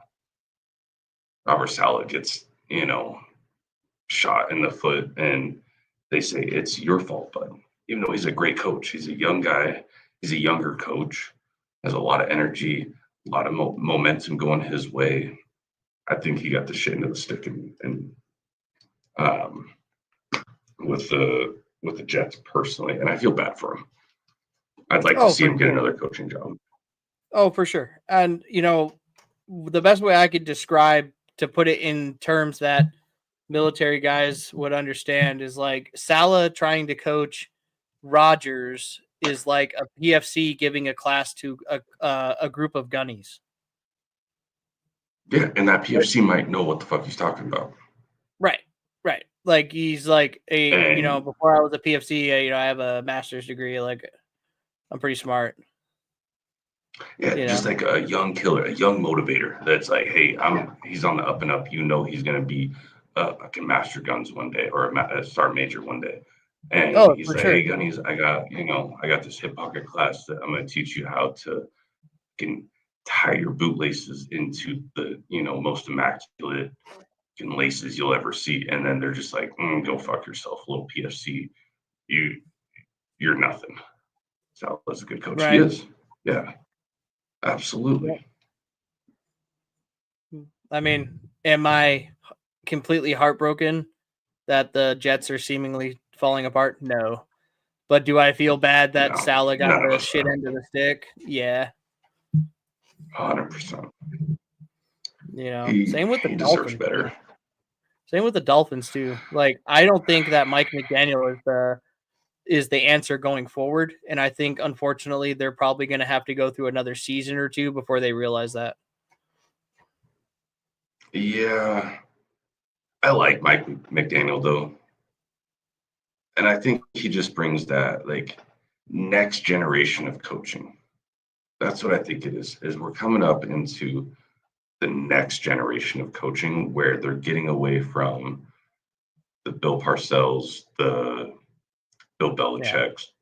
Robert Saleh gets, shot in the foot, and they say it's your fault, bud. Even though he's a great coach, he's a young guy, he's a younger coach, has a lot of energy, a lot of momentum going his way. I think he got the shit into the stick and with the Jets personally, and I feel bad for him. I'd like to see him get another coaching job. Oh, for sure. And the best way I could describe, to put it in terms that military guys would understand, is like Saleh trying to coach Rodgers is like a PFC giving a class to a group of gunnies. Yeah, and that PFC might know what the fuck he's talking about. Right. Like he's like before I was a PFC, I have a master's degree. Like I'm pretty smart. Yeah, just like a young killer, a young motivator. That's like, hey, he's on the up and up. He's gonna be a master guns one day, or a sergeant major one day. And he's like, hey, gunnies, I got this hip pocket class that I'm gonna teach you how to can tie your bootlaces into the most immaculate laces you'll ever see. And then they're just like, go fuck yourself, little PFC. You're nothing. Saleh's a good coach. Right. He is. Yeah. Absolutely. I mean, am I completely heartbroken that the Jets are seemingly falling apart? No. But do I feel bad that Saleh got the shit end of the stick? Yeah. 100%. Same with the he Dolphins. Deserves better. Same with the Dolphins too. Like, I don't think that Mike McDaniel is the answer going forward. And I think, unfortunately, they're probably going to have to go through another season or two before they realize that. Yeah. I like Mike McDaniel, though. And I think he just brings that, like, next generation of coaching. That's what I think it is we're coming up into the next generation of coaching where they're getting away from the Bill Parcells, the Bill Belichick's.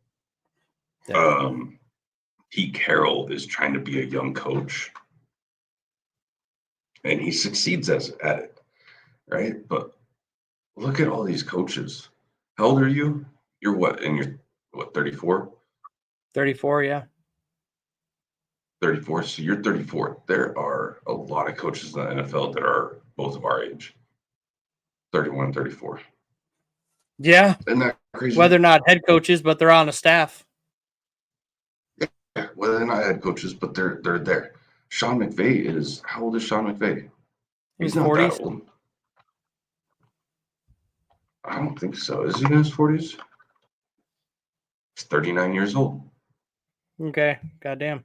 Yeah. Pete Carroll is trying to be a young coach, and he succeeds at it, right? But look at all these coaches. How old are you? You're what? And you're what? 34. 34, yeah. 34. So you're 34. There are a lot of coaches in the NFL that are both of our age, 31 and 34. Yeah. Isn't that crazy? Whether or not head coaches, but they're on a staff. Yeah, whether they're not head coaches, but they're there. Sean McVay is, how old is Sean McVay? He's not 40s. That old. I don't think so. Is he in his 40s? He's 39 years old. Okay. Goddamn.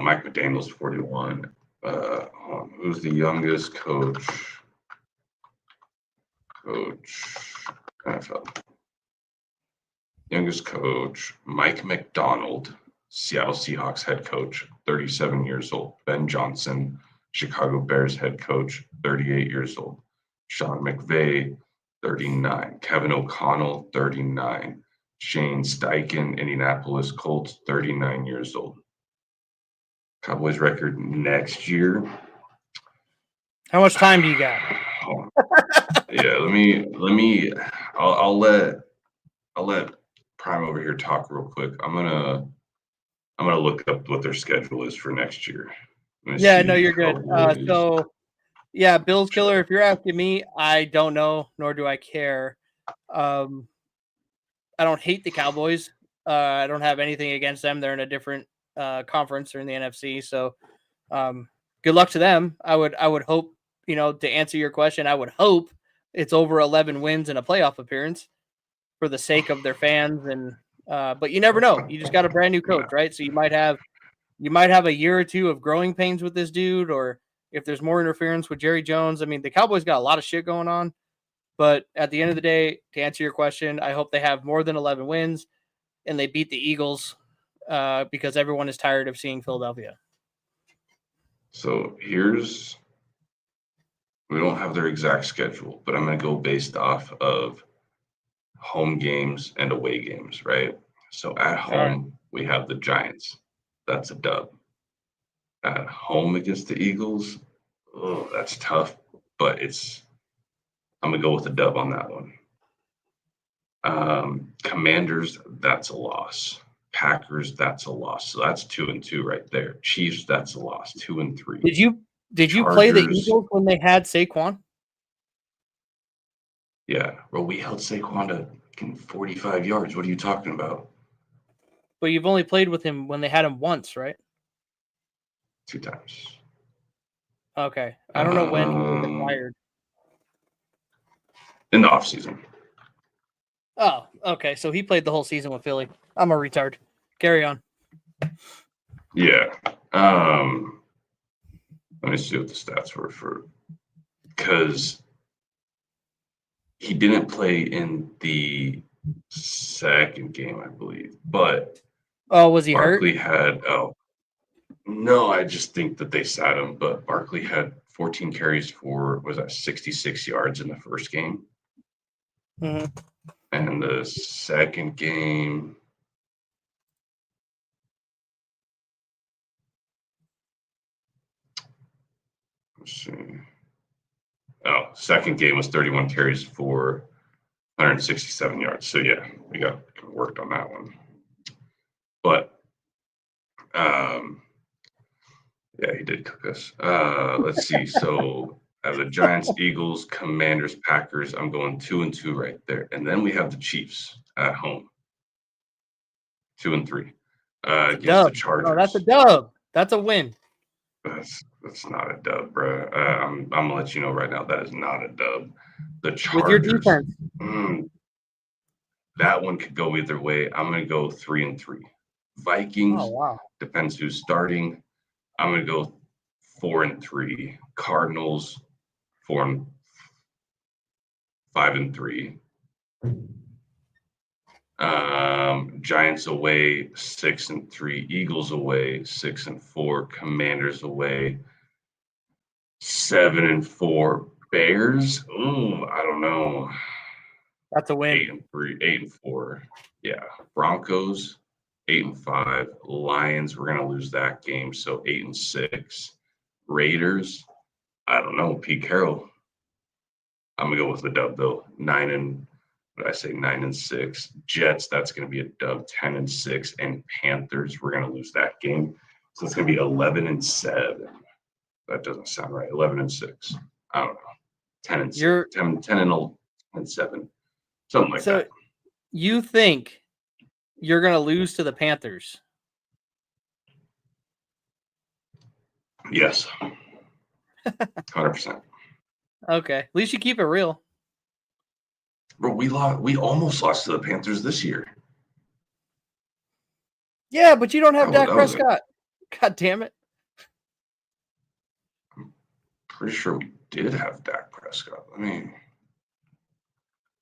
Mike McDaniel's 41. Who's the youngest coach? NFL. Youngest coach, Mike McDonald, Seattle Seahawks head coach, 37 years old. Ben Johnson, Chicago Bears head coach, 38 years old. Sean McVay, 39. Kevin O'Connell, 39. Shane Steichen, Indianapolis Colts, 39 years old. Cowboys record next year. How much time do you got? Yeah, I'll let Prime over here talk real quick. I'm gonna look up what their schedule is for next year. Yeah, no, you're good. Bills killer. If you're asking me, I don't know, nor do I care. I don't hate the Cowboys. I don't have anything against them. They're in a different conference. They're in the NFC. So, good luck to them. I would hope, to answer your question, I would hope it's over 11 wins and a playoff appearance for the sake of their fans. And but you never know. You just got a brand new coach, right? So you might have a year or two of growing pains with this dude, or if there's more interference with Jerry Jones, I mean, the Cowboys got a lot of shit going on. But at the end of the day, to answer your question, I hope they have more than 11 wins and they beat the Eagles because everyone is tired of seeing Philadelphia. So we don't have their exact schedule, but I'm going to go based off of home games and away games, right? So at home, we have the Giants. That's a dub. At home against the Eagles, oh, that's tough, but I'm going to go with a dub on that one. Commanders, that's a loss. Packers, that's a loss. So that's 2-2 right there. Chiefs, that's a loss. 2-3. Did you play the Eagles when they had Saquon? Yeah. Well, we held Saquon to 45 yards. What are you talking about? But you've only played with him when they had him once, right? 2 times. Okay. I don't know when he was acquired. In the offseason. Oh, okay. So he played the whole season with Philly. I'm a retard. Carry on. Yeah. Let me see what the stats were for, because he didn't play in the second game, I believe. But was he Barkley hurt? No, I just think that they sat him. But Barkley had 14 carries for 66 yards in the first game, and the second game. Let's see. Second game was 31 carries for 167 yards. So yeah, we got worked on that one. But yeah, he did cook us. Let's see. So the Giants, Eagles, Commanders, Packers, I'm going 2-2 right there. And then we have the Chiefs at home. 2-3. Against the Chargers. Oh, that's a dub. That's a win. That's not a dub, bro. I'm gonna let you know right now that is not a dub. The Chargers. With your defense. That one could go either way. I'm gonna go 3-3. Vikings. Oh, wow. Depends who's starting. I'm gonna go 4-3. Cardinals 5-3. Giants away 6-3. Eagles away 6-4. Commanders away 7-4. Bears. Ooh, I don't know. That's a win. 8-3. 8-4. Yeah. Broncos 8-5. Lions, we're gonna lose that game, so 8-6. Raiders, I don't know. Pete Carroll. I'm gonna go with the dub though. 9-6. Jets, that's gonna be a dub. 10-6. And Panthers, we're gonna lose that game, so it's gonna be 11-7. That doesn't sound right. 11-6. I don't know. 10-6. 10-7. Something like that. So you think you're going to lose to the Panthers? Yes. 100%. Okay. At least you keep it real. Bro, we almost lost to the Panthers this year. Yeah, but you don't have Dak Prescott. God damn it. I'm pretty sure we did have Dak Prescott.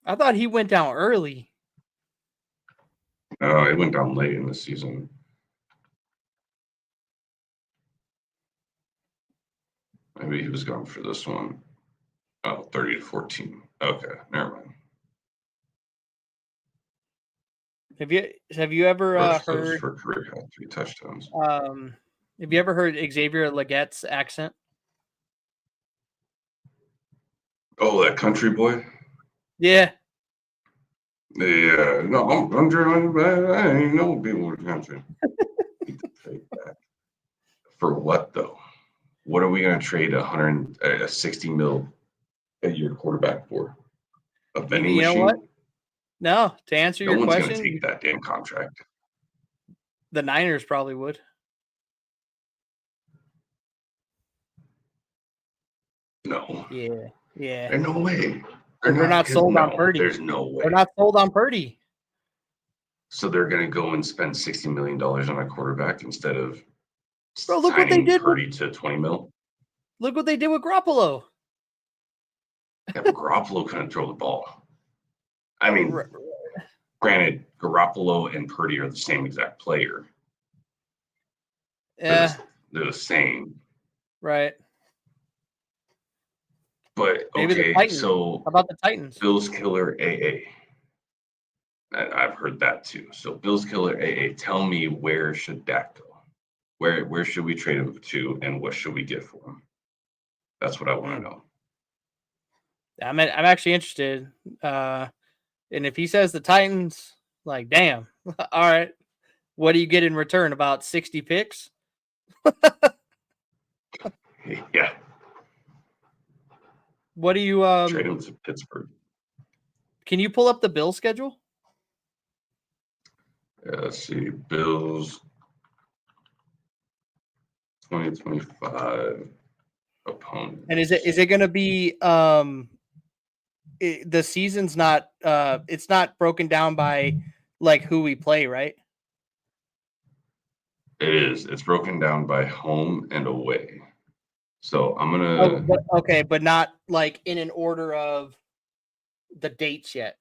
I thought he went down early. No, it went down late in the season. Maybe he was gone for this one. 30-14. Okay, never mind. Have you ever heard for career high 3 touchdowns? Have you ever heard Xavier Leggette's accent? Oh, that country boy? Yeah. Yeah. No, I'm German. I ain't know people in the country. For what though? What are we going to trade a 60 mil a year quarterback for? A vending machine? You know what? No, to answer your question, no one's going to take that damn contract. The Niners probably would. No. Yeah. There's no way. They're not sold on Purdy. There's no way. They're not sold on Purdy. So they're going to go and spend $60 million on a quarterback instead of look what they did Purdy to 20 mil. Look what they did with Garoppolo. Yeah, Garoppolo couldn't throw the ball. I mean, Right. granted, Garoppolo and Purdy are the same exact player. Yeah, They're the same. right. But Maybe the okay, Titans. so How about the Titans? Bills killer AA. I've heard that too. So Bills killer AA. Tell me, where should Dak go? Where should we trade him to, and what should we get for him? That's what I want to know. I'm actually interested. And if he says the Titans, like, damn, all right. What do you get in return? About 60 picks? Yeah. What do you Trade him to Pittsburgh. Can you pull up the Bills schedule? Let's see. Bills 2025 opponent. And is it going to be the season's not it's not broken down by like who we play, right? It is. It's broken down by home and away. So I'm gonna. But not like in an order of the dates yet.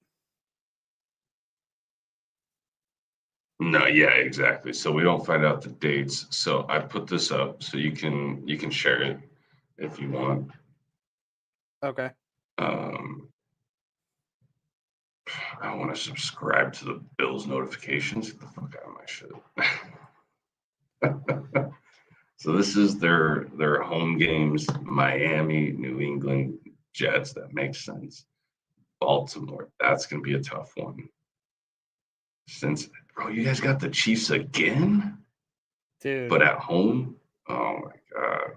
No, yeah, exactly. So we don't find out the dates. So I put this up so you can share it if you want. Okay. I want to subscribe to the Bills notifications. Get the fuck out of my shit. So this is their home games: Miami, New England, Jets. That makes sense. Baltimore. That's gonna be a tough one. Since, bro, you guys got the Chiefs again, Dude. but at home. Oh my god.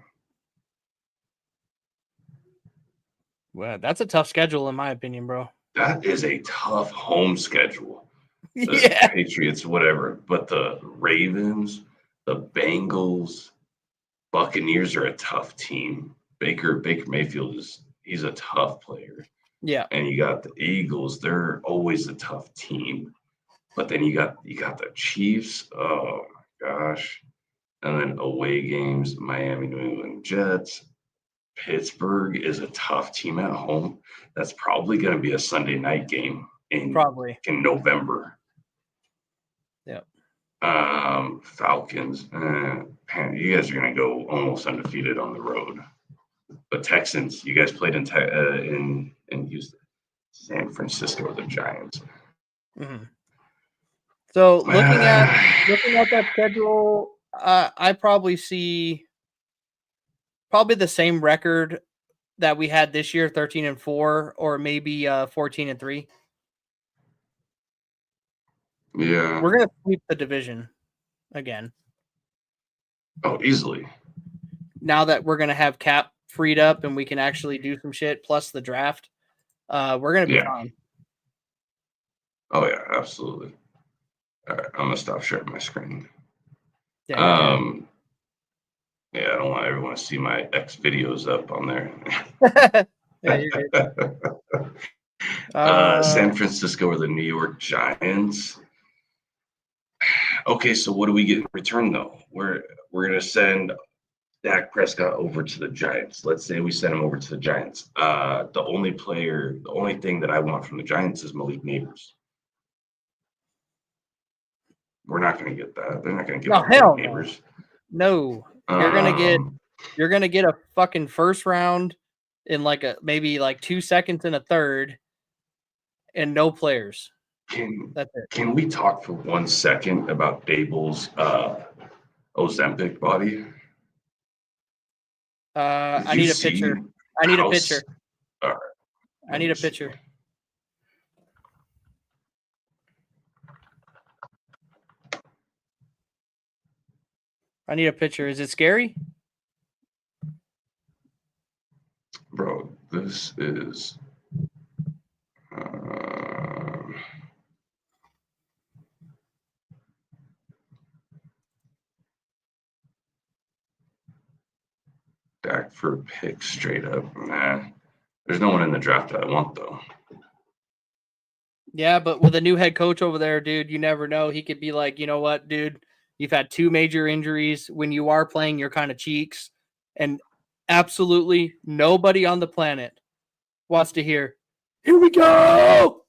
Well, that's a tough schedule in my opinion, bro. That is a tough home schedule. The Yeah. Patriots, whatever, but the Ravens, the Bengals, Buccaneers are a tough team. Baker Mayfield he's a tough player. Yeah. And you got the Eagles, they're always a tough team. But then you got the Chiefs. Oh my gosh. And then away games, Miami, New England Jets. Pittsburgh is a tough team at home. That's probably going to be a Sunday night game in November. Yeah. Falcons. You guys are going to go almost undefeated on the road. But Texans, you guys played in Houston, San Francisco, the Giants. Mm-hmm. So looking at that schedule, I probably see the same record that we had this year, 13-4, or maybe 14-3. Yeah. We're gonna sweep the division again. Oh, easily. Now that we're gonna have cap freed up and we can actually do some shit, plus the draft, we're gonna be fine. Oh yeah, absolutely. All right, I'm gonna stop sharing my screen. Yeah. Yeah, I don't want everyone to see my X videos up on there. Yeah, you're good. San Francisco or the New York Giants. Okay, so what do we get in return though? We're gonna send Dak Prescott over to the Giants. Let's say we send him over to the Giants. The only thing that I want from the Giants is Malik Neighbors. We're not going to get that. They're not going to give Malik Neighbors. No, you're gonna get a fucking first round in like maybe 2 seconds and a third, and no players. That's it. Can we talk for 1 second about Dable's Ozempic body? I need a picture. I need a picture. All right. I need a picture. I need a picture. Is it scary? Bro, this is Dak for a pick straight up. Nah. There's no one in the draft that I want though. Yeah, but with a new head coach over there, dude, you never know. He could be like, you know what, dude? You've had 2 major injuries. When you are playing, you're kind of cheeks. And absolutely nobody on the planet wants to hear, "Here we go."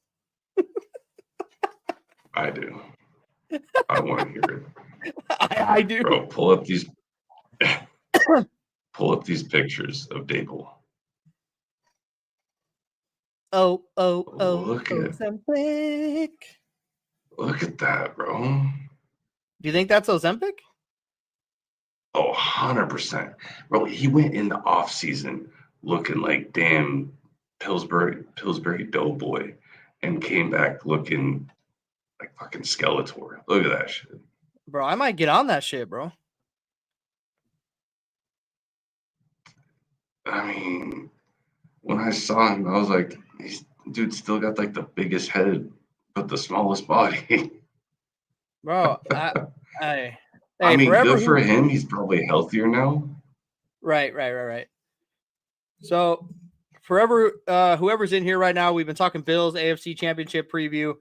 I do. I want to hear it. I do. Bro, pull up these pictures of Dable. Oh, Look at Ozempic. Look at that, bro. Do you think that's Ozempic? Oh, 100%. Bro, he went in the off season looking like damn Pillsbury Doughboy and came back looking like fucking Skeletor. Look at that shit. Bro, I might get on that shit, bro. I mean, when I saw him, I was like, dude still got like the biggest head, but the smallest body. Bro, I mean, forever good for him. He's probably healthier now. Right. So, forever, whoever's in here right now, we've been talking Bills AFC Championship preview.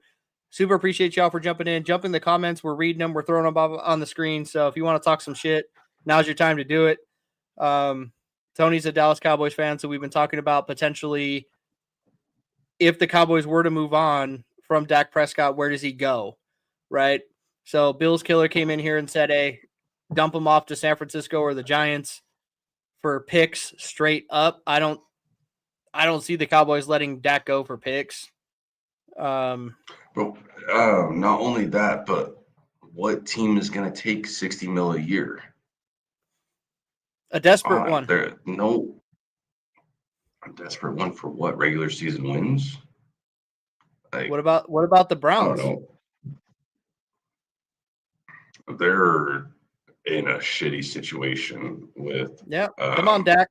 Super appreciate y'all for jumping in. Jump in the comments. We're reading them. We're throwing them up on the screen. So if you want to talk some shit, now's your time to do it. Tony's a Dallas Cowboys fan, so we've been talking about potentially if the Cowboys were to move on from Dak Prescott, where does he go? Right? So Bills Killer came in here and said, hey, dump him off to San Francisco or the Giants for picks straight up. I don't see the Cowboys letting Dak go for picks. But not only that, but what team is going to take $60 million a year? A desperate one. A desperate one for what? Regular season wins? Like, what about the Browns? I don't know. They're in a shitty situation with. Yeah, come on, Dak.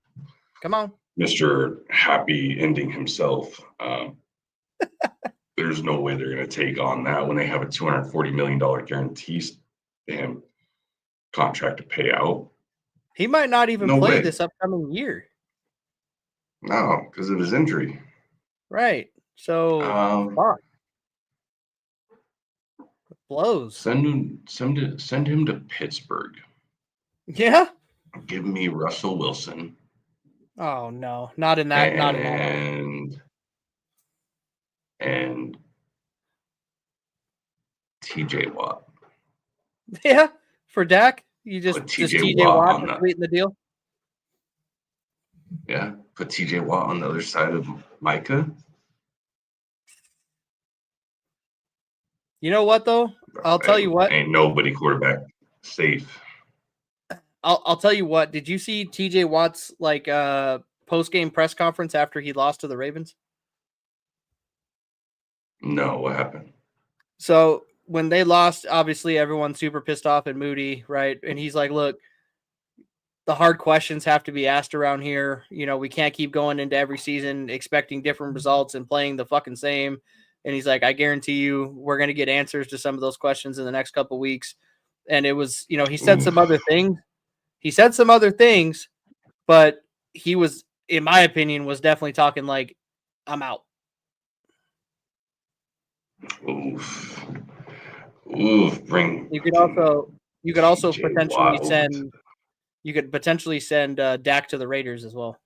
Come on. Mr. Happy Ending himself. There's no way they're going to take on that when they have a $240 million guarantee damn contract to pay out. He might not even play this upcoming year. No, because of his injury. Right. So, fuck. Blows. Send him to Pittsburgh. Yeah. Give me Russell Wilson. Oh no, not in that. And TJ Watt. Yeah, for Dak, you just TJ Watt to sweeten the deal. Yeah, put TJ Watt on the other side of Micah. You know what though? I'll tell you what. Ain't nobody quarterback safe. I'll tell you what. Did you see TJ Watt's post game press conference after he lost to the Ravens? No, what happened? So when they lost, obviously everyone's super pissed off and moody, right? And he's like, "Look, the hard questions have to be asked around here. You know, we can't keep going into every season expecting different results and playing the fucking same." And he's like, "I guarantee you, we're going to get answers to some of those questions in the next couple of weeks." And it was, he said some other things. He said some other things, but he was, in my opinion, was definitely talking like, "I'm out." Oof. You could also potentially send Dak to the Raiders as well.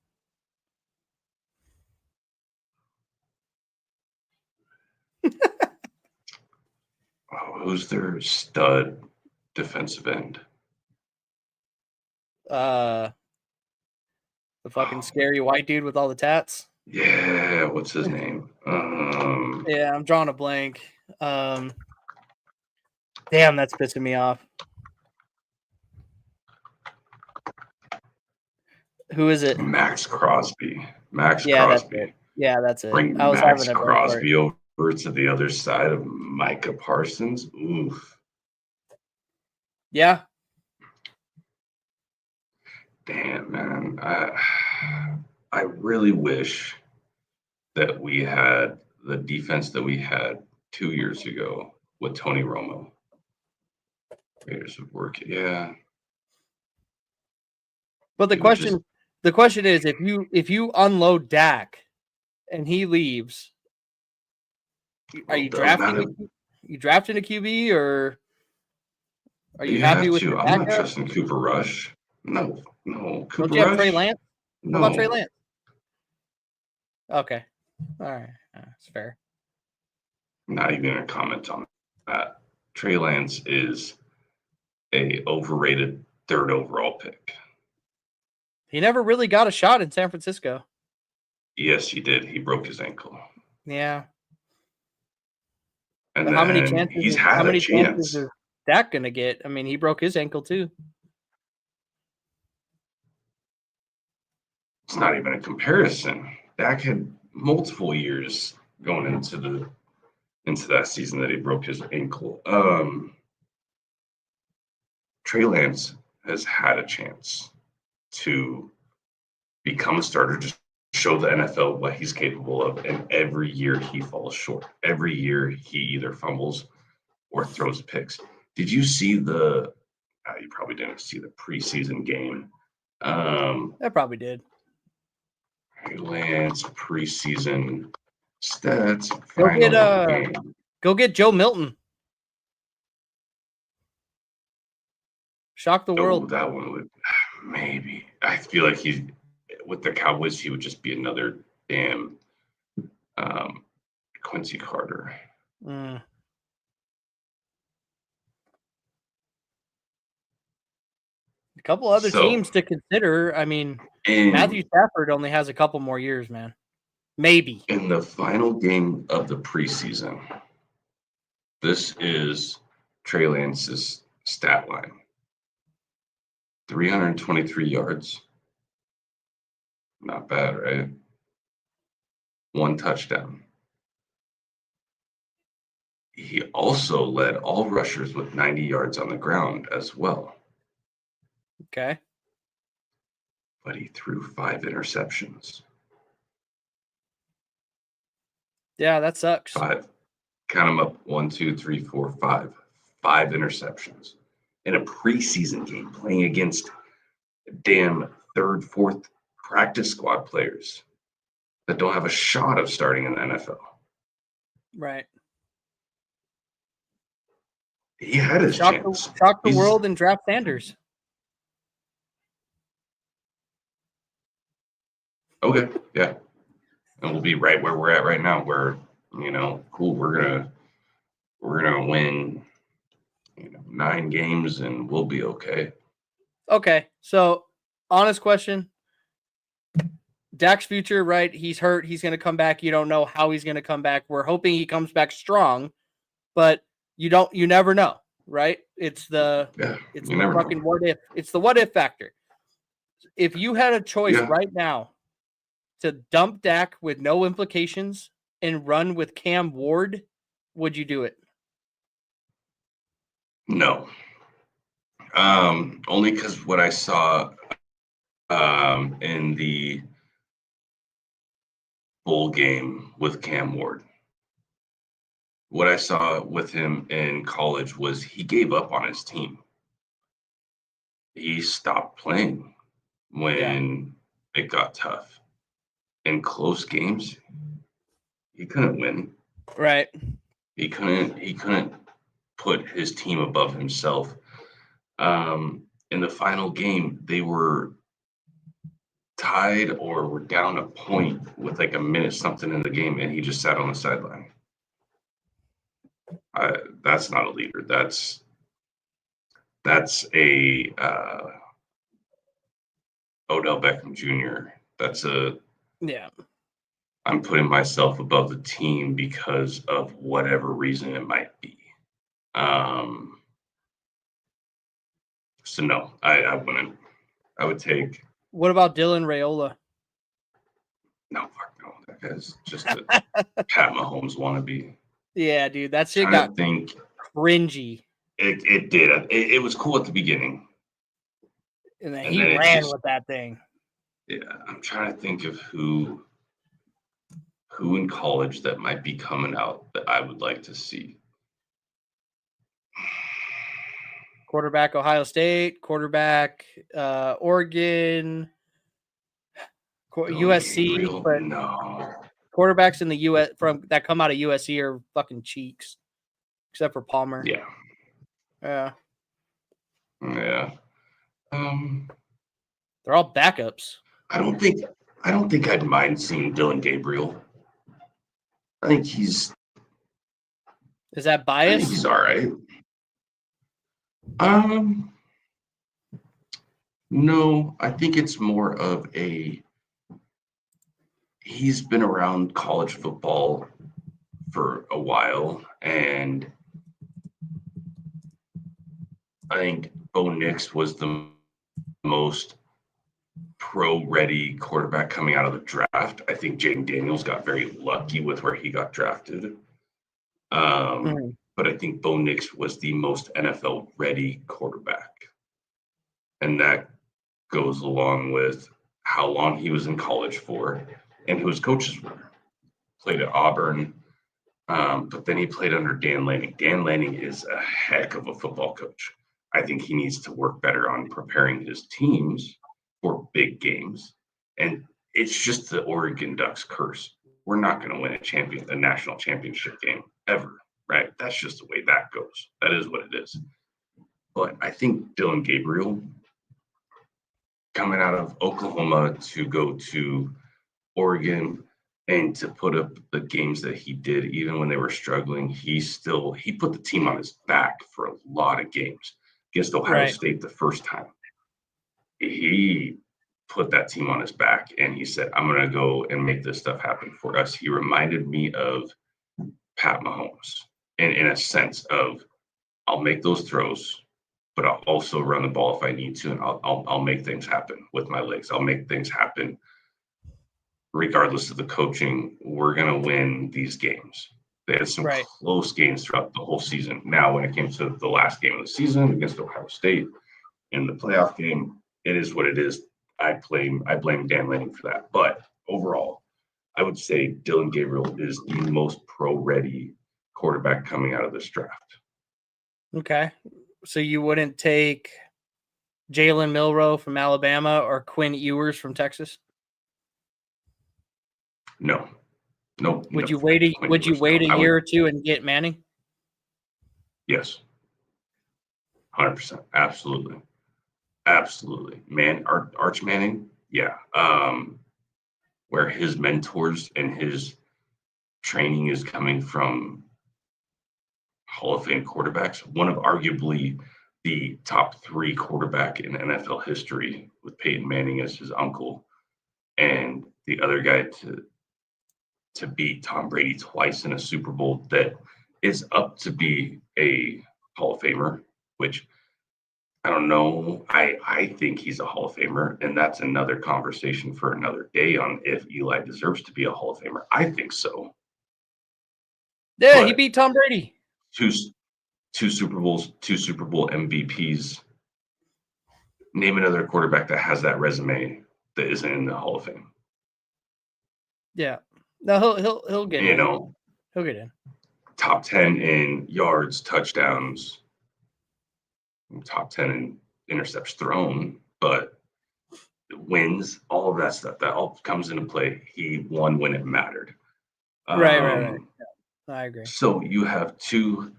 Who's their stud defensive end? The fucking scary white dude with all the tats. Yeah, what's his name? Yeah, I'm drawing a blank. Damn, that's pissing me off. Who is it? Max Crosby. Crosby. That's it. Yeah, that's it. Bring Max Crosby over to the other side of Micah Parsons. Oof. Yeah. Damn, man. I really wish that we had the defense that we had 2 years ago with Tony Romo. Raiders would work. Yeah. But the question is, if you unload Dak and he leaves, are you drafting a QB or are you happy with your I'm not trusting Cooper Rush. No. Cooper Don't you have Rush? Trey Lance? What about Trey No, Lance? Okay. All right. That's fair. not even gonna comment on that. Trey Lance is a overrated third overall pick. He never really got a shot in San Francisco. Yes, he did. He broke his ankle. Yeah. And But how many then chances? he's How had a many chances chance. is Dak gonna get? I mean, he broke his ankle too. It's not even a comparison. Dak had multiple years going into that season that he broke his ankle. Trey Lance has had a chance to become a starter, just show the NFL what he's capable of, and every year he falls short. Every year he either fumbles or throws picks. Did you see the? You probably didn't see the preseason game. I probably did. Trey Lance preseason stats. Go get Final game. go get Joe Milton. Shock the Oh, world. that one would maybe. I feel like he's with the Cowboys. He would just be another damn Quincy Carter. Mm. A couple other So, teams to consider. I mean, in Matthew Stafford only has a couple more years, man. Maybe. in the final game of the preseason, this is Trey Lance's stat line: 323 yards. Not bad, right? 1 touchdown. He also led all rushers with 90 yards on the ground as well, Okay. but he threw 5 interceptions. Yeah, that sucks. 5. Count them up: 1, 2, 3, 4, 5. 5 interceptions in a preseason game playing against damn third, fourth practice squad players that don't have a shot of starting in the NFL. Right. He had his chance. Shock the world and draft Sanders. Okay, yeah. And we'll be right where we're at right now, where, cool, we're gonna win, 9 games and we'll be okay. Okay. So, honest question. Dak's future, right? He's hurt. He's going to come back. You don't know how he's going to come back. We're hoping he comes back strong, but you never know, right? It's the fucking know. What if. It's the what if factor. If you had a choice right now to dump Dak with no implications and run with Cam Ward, would you do it? No. Only because what I saw in the bowl game with Cam Ward. What I saw with him in college was he gave up on his team. He stopped playing when it got tough. In close games, he couldn't win. Right. He couldn't put his team above himself. In the final game, they were tied or were down a point with like a minute something in the game, and he just sat on the sideline. That's not a leader. That's a Odell Beckham Jr. I'm putting myself above the team because of whatever reason it might be. So no, I wouldn't. I would take. What about Dylan Raiola? No, fuck no. That guy's just a Pat Mahomes wannabe. Yeah, dude, that shit got cringy. It did. It was cool at the beginning. And then he ran with that thing. Yeah, I'm trying to think of who in college that might be coming out that I would like to see. Quarterback Ohio State, quarterback Oregon, USC, but no. Quarterbacks in the US that come out of USC are fucking cheeks, except for Palmer. Yeah. Yeah. Yeah. They're all backups. I don't think I'd mind seeing Dylan Gabriel. I think he's Is that bias? all right. No, I think it's more of he's been around college football for a while, and I think Bo Nix was the most pro-ready quarterback coming out of the draft. I think Jaden Daniels got very lucky with where he got drafted. But I think Bo Nix was the most NFL-ready quarterback. And that goes along with how long he was in college for and who his coaches were. Played at Auburn, but then he played under Dan Lanning. Dan Lanning is a heck of a football coach. I think he needs to work better on preparing his teams for big games. And it's just the Oregon Ducks curse. We're not going to win a national championship game ever, right? That's just the way that goes. That is what it is. But I think Dylan Gabriel coming out of Oklahoma to go to Oregon and to put up the games that he did, even when they were struggling, he put the team on his back for a lot of games. Against Ohio State the first time, he put that team on his back and he said, I'm going to go and make this stuff happen for us. He reminded me of Pat Mahomes in a sense of, I'll make those throws, but I'll also run the ball if I need to, and I'll make things happen with my legs. I'll make things happen regardless of the coaching. We're going to win these games. They had some close games throughout the whole season. Now, when it came to the last game of the season against Ohio State in the playoff game, it is what it is. I blame Dan Lanning for that. But overall, I would say Dylan Gabriel is the most pro-ready quarterback coming out of this draft. Okay. So you wouldn't take Jalen Milroe from Alabama or Quinn Ewers from Texas? No. Would you wait a year or two and get Manning? Yes. 100%. Absolutely. Man, Arch Manning, yeah. Where his mentors and his training is coming from Hall of Fame quarterbacks, one of arguably the top 3 quarterback in NFL history, with Peyton Manning as his uncle, and the other guy to beat Tom Brady twice in a Super Bowl, that is up to be a Hall of Famer, which I don't know. I think he's a Hall of Famer, and that's another conversation for another day on if Eli deserves to be a Hall of Famer. I think so. Yeah, but he beat Tom Brady. Two Super Bowls, 2 Super Bowl MVPs. Name another quarterback that has that resume that isn't in the Hall of Fame. Yeah. No, he'll get in. You know, he'll get in. Top 10 in yards, touchdowns, top 10 in intercepts thrown, but wins, all of that stuff, that all comes into play. He won when it mattered. Right. Yeah, I agree. So you have 2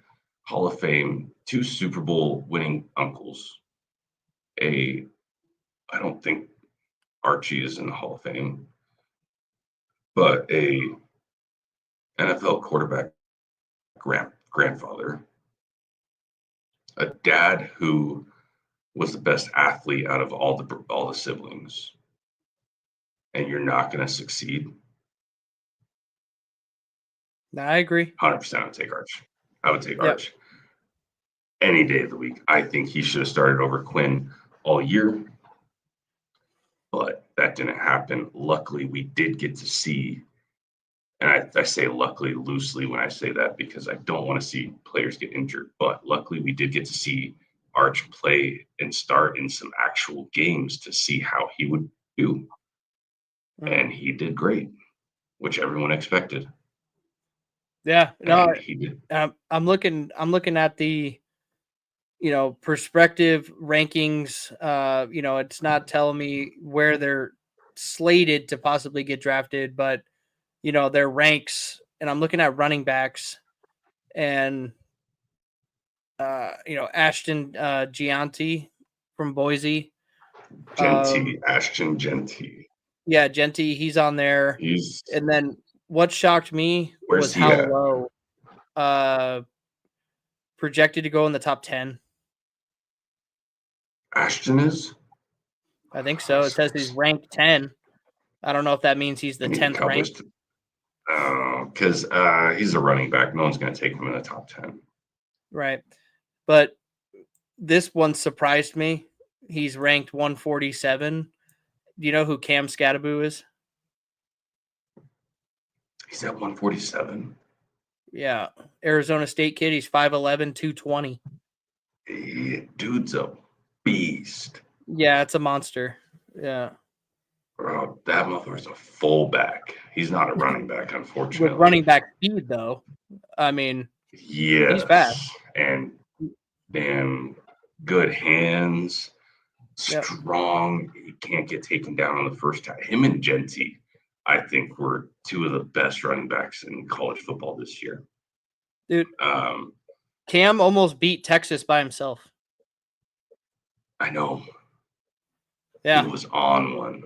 Hall of Fame, 2 Super Bowl winning uncles. I don't think Archie is in the Hall of Fame, but a NFL quarterback grandfather, a dad who was the best athlete out of all the siblings, and you're not going to succeed. I agree. 100%. I would take Arch any day of the week. I think he should have started over Quinn all year, but that didn't happen. Luckily, we did get to see, and I say luckily loosely when I say that because I don't want to see players get injured, but luckily we did get to see Arch play and start in some actual games to see how he would do. And he did great, which everyone expected. Yeah, no, he did. I'm looking at the, perspective rankings. It's not telling me where they're slated to possibly get drafted, but their ranks, and I'm looking at running backs, and Ashton Gianti from Boise. Ashton Genty. Yeah, Genty, he's on there. And then what shocked me was Where's he how at? low projected to go in the top 10. Ashton is? I think so. It says he's ranked 10. I don't know if that means he's the 10th ranked. Because he's a running back. No one's going to take him in the top 10. Right. But this one surprised me. He's ranked 147. Do you know who Cam Scadaboo is? He's at 147. Yeah. Arizona State kid. He's 5'11", 220. Dude's a beast. Yeah, it's a monster. Yeah. Bro, that motherfucker's a fullback. He's not a running back, unfortunately. With running back speed, though. I mean, yes. He's fast. And damn good hands. Yep. Strong. He can't get taken down on the first time. Him and Genty, I think, were two of the best running backs in college football this year. Dude, Cam almost beat Texas by himself. I know. Yeah. He was on one.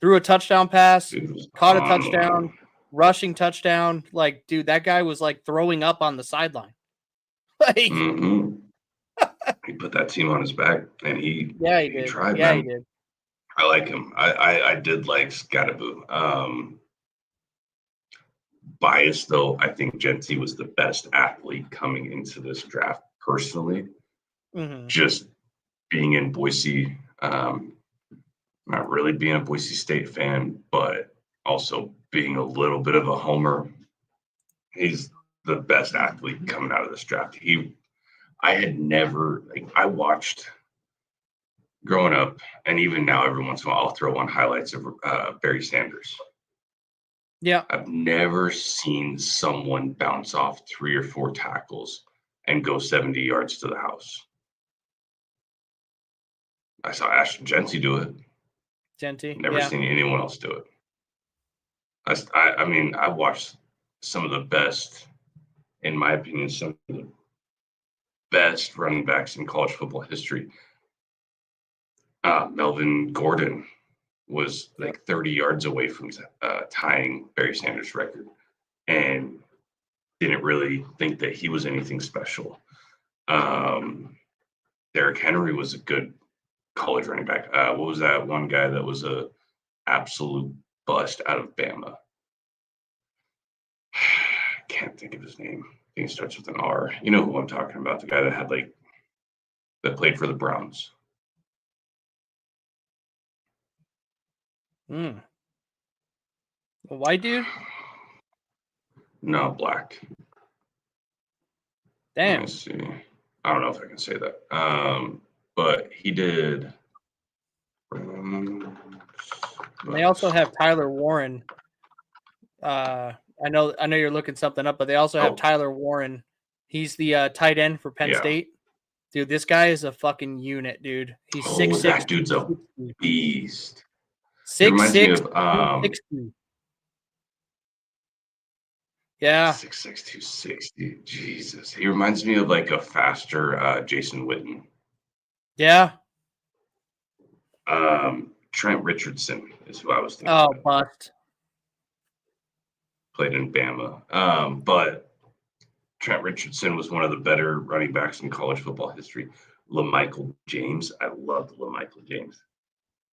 Threw a touchdown pass, caught a touchdown, rushing touchdown. Like, dude, that guy was like throwing up on the sideline. Like, he put that team on his back, and he did. tried. Yeah, man. he did. I like him. I did like Scadaboo. Biased though, I think Genty was the best athlete coming into this draft personally. Mm-hmm. Just being in Boise, not really being a Boise State fan, but also being a little bit of a homer. He's the best athlete coming out of this draft. I had never, I watched growing up, and even now, every once in a while, I'll throw on highlights of Barry Sanders. Yeah. I've never seen someone bounce off 3 or 4 tackles and go 70 yards to the house. I saw Ashton Genty do it. Never seen anyone else do it. I mean, I watched some of the best, in my opinion, some of the best running backs in college football history. Melvin Gordon was like 30 yards away from tying Barry Sanders' record, and didn't really think that he was anything special. Derrick Henry was a good college running back. What was that one guy that was a absolute bust out of Bama? Can't think of his name. I think it starts with an R. You know who I'm talking about? The guy that had that played for the Browns. A white dude? No, black. Damn. Let me see. I don't know if I can say that. But he did. They also have Tyler Warren. I know you're looking something up, but they also have Tyler Warren. He's the tight end for Penn State. Dude, this guy is a fucking unit, dude. He's 6'6". That dude's a beast. 6'6", 260. Yeah. 6'6", 260. Jesus. He reminds me of like a faster Jason Witten. Yeah. Trent Richardson is who I was thinking. Oh, bust. Played in Bama. But Trent Richardson was one of the better running backs in college football history. LaMichael James. I loved LaMichael James.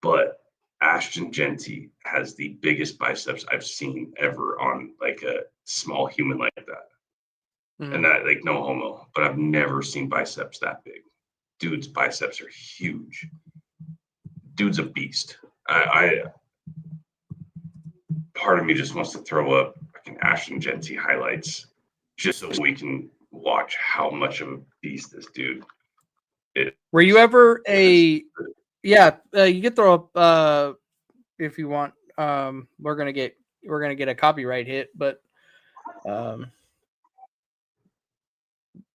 But Ashton Genty has the biggest biceps I've seen ever on like a small human like that. Mm-hmm. And that, like, no homo, but I've never seen biceps that big. Dude's biceps are huge. Dude's a beast. Part of me just wants to throw up fucking Ashton Genty highlights just so we can watch how much of a beast this dude is. Were you ever you could throw up if you want. We're gonna get a copyright hit, but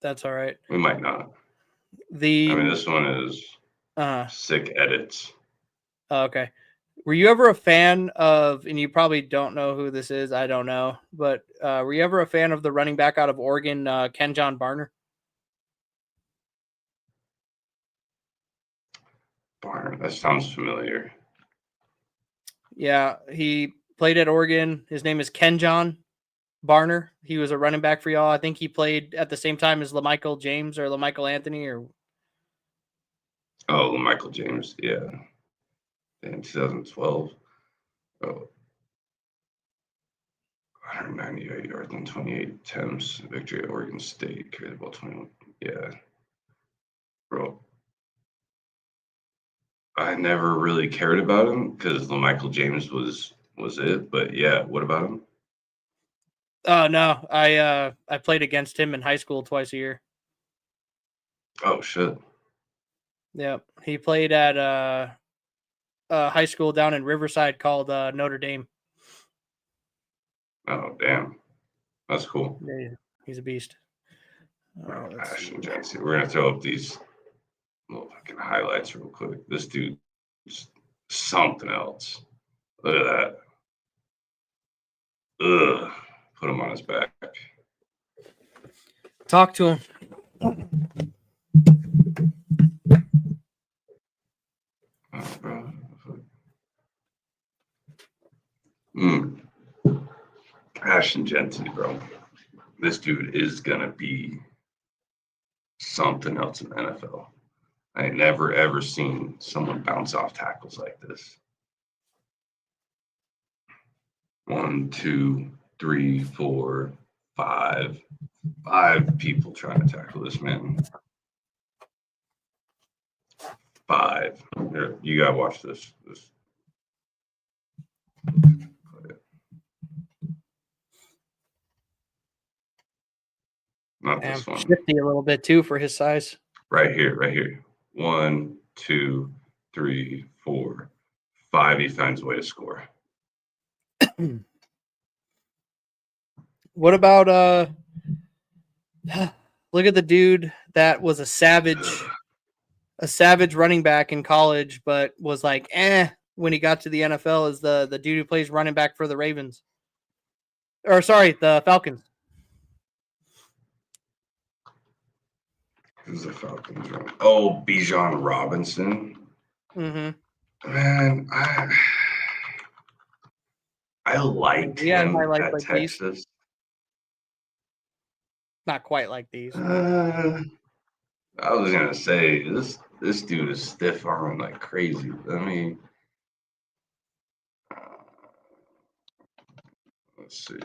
that's all right. We might not. This one is sick edits. Okay. Were you ever a fan of, and you probably don't know who this is, I don't know, but were you ever a fan of the running back out of Oregon, Ken John Barner? Barner, that sounds familiar. Yeah, he played at Oregon. His name is Ken John Barner. He was a running back for y'all. I think he played at the same time as LaMichael James or LaMichael Anthony or Michael James, yeah. In 2012. Oh, 198 yards and 28 attempts. Victory at Oregon State. Carried the ball 21. Yeah. Bro. I never really cared about him because Michael James was it. But yeah, what about him? Oh no, I played against him in high school twice a year. Oh shit. Yep. He played at high school down in Riverside called Notre Dame. Oh damn. That's cool. Yeah, he's a beast. Ashton Jackson. We're gonna throw up these little fucking highlights real quick. This dude's something else. Look at that. Ugh. Put him on his back. Talk to him. Oh, bro. Ashton Jensen, bro. This dude is gonna be something else in the NFL. I ain't never ever seen someone bounce off tackles like this. 1, 2, 3, 4, 5. 5 people trying to tackle this man. 5. Here, you gotta watch this. Not this one. Shifty a little bit too for his size. Right here. 1, 2, 3, 4, 5. He finds a way to score. What about look at the dude that was a savage running back in college, but was like when he got to the NFL is the dude who plays running back for the Ravens. Or sorry, the Falcons. Who's the Falcons? Oh, Bijan Robinson. Mm-hmm. Man, I liked him at Texas. These. Not quite like these. I was gonna say this dude is stiff arming like crazy. I mean, let's see.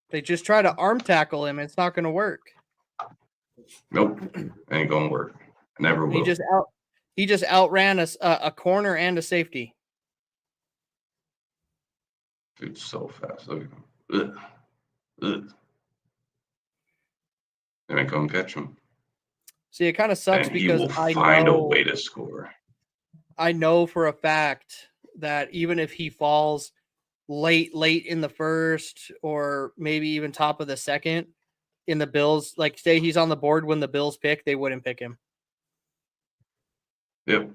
They just try to arm tackle him. It's not going to work. Nope, ain't gonna work. Never will. He just outran a corner and a safety. Dude's so fast. Look at him. Ugh. They ain't gonna catch him. See, it kind of sucks and because he will find a way to score. I know for a fact that even if he falls late in the first or maybe even top of the second in the Bills, like say he's on the board when the Bills pick, they wouldn't pick him. Yep.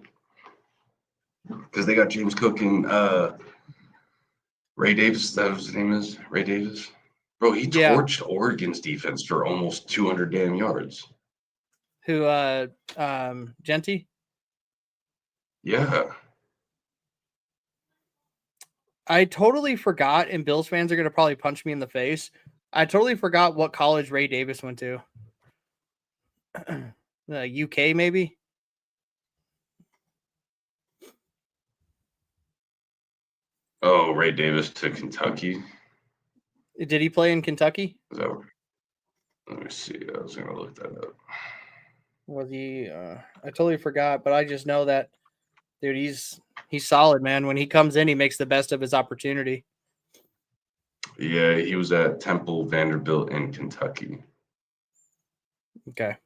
Because they got James Cook and Ray Davis. That was his name is? Ray Davis? Bro, he torched Oregon's defense for almost 200 damn yards. Who, Genty? Yeah. I totally forgot, and Bills fans are going to probably punch me in the face. I totally forgot what college Ray Davis went to. UK, maybe? Oh, Ray Davis to Kentucky. Did he play in Kentucky? Let me see. I was going to look that up. Was he? I totally forgot, but I just know that, dude, he's solid, man. When he comes in, he makes the best of his opportunity. Yeah, he was at Temple, Vanderbilt, in Kentucky. Okay.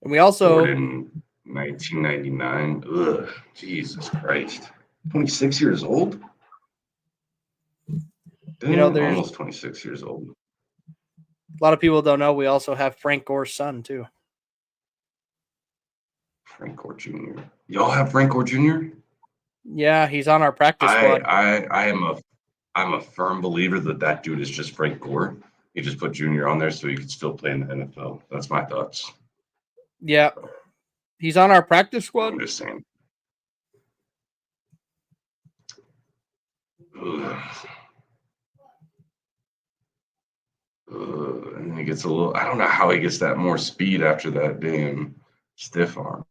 And we also born in 1999. Ugh, Jesus Christ. 26 years old? Damn, there's almost 26 years old. A lot of people don't know we also have Frank Gore's son, too. Frank Gore Jr. Y'all have Frank Gore Jr.? Yeah, he's on our practice squad. I'm a firm believer that dude is just Frank Gore He just put Junior on there so he could still play in the NFL. That's my thoughts. Yeah. He's on our practice squad. I'm just saying. Ugh. And then he gets a little. I don't know how he gets that more speed after that damn stiff arm.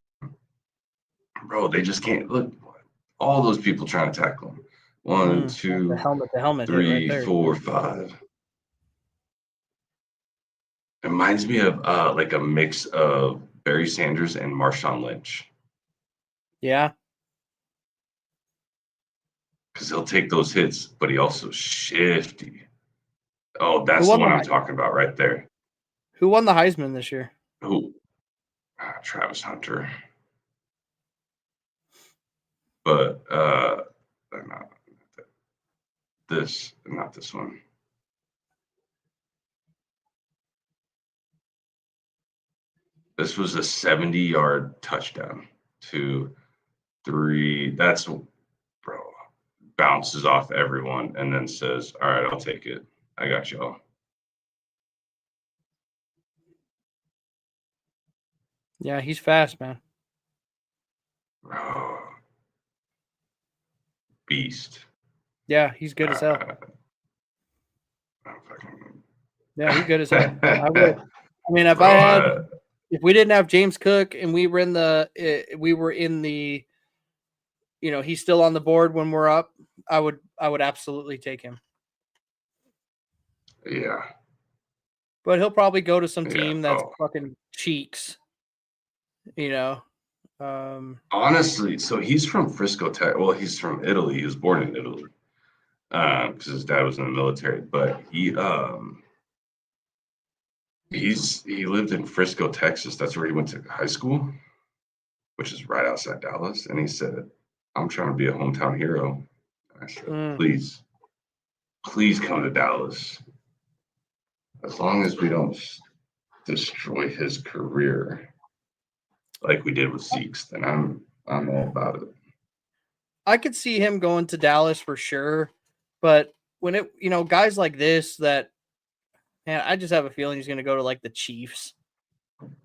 Bro, they just can't look. All those people trying to tackle him. One, two, the helmet 3, hit right there. 4, 5. It reminds me of like a mix of Barry Sanders and Marshawn Lynch. Yeah. Because he'll take those hits, but he also shifty. Oh, that's the one I'm talking about right there. Who won the Heisman this year? Who? Travis Hunter. But not this one. This was a 70-yard touchdown. 2, 3. That's, bro, bounces off everyone and then says, all right, I'll take it. I got y'all. Yeah, he's fast, man. Bro. Beast. Yeah, he's good as hell. Yeah, he's good as hell. I mean, if we didn't have James Cook and we were in the, he's still on the board when we're up, I would absolutely take him. Yeah. But he'll probably go to some team that's fucking cheeks. Honestly, so he's from Frisco, Texas. Well, he's from Italy. He was born in Italy because his dad was in the military. But he lived in Frisco, Texas. That's where he went to high school, which is right outside Dallas. And he said, "I'm trying to be a hometown hero." I said, "Please come to Dallas. As long as we don't destroy his career like we did with Zeke's, then I'm all about it." I could see him going to Dallas for sure, but when guys like this that, man, I just have a feeling he's going to go to like the Chiefs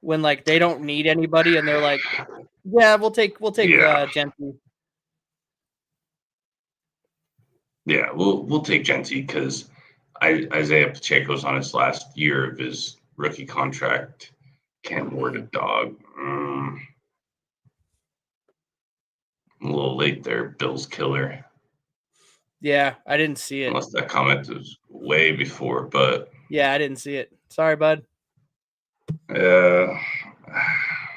when like they don't need anybody and they're like, yeah, we'll take Gentry. Yeah, we'll take Gentry because Isaiah Pacheco's on his last year of his rookie contract. Can't ward a dog. A little late there, Bills killer. Yeah, I didn't see it. Unless that comment was way before, but yeah, I didn't see it. Sorry, bud. Yeah.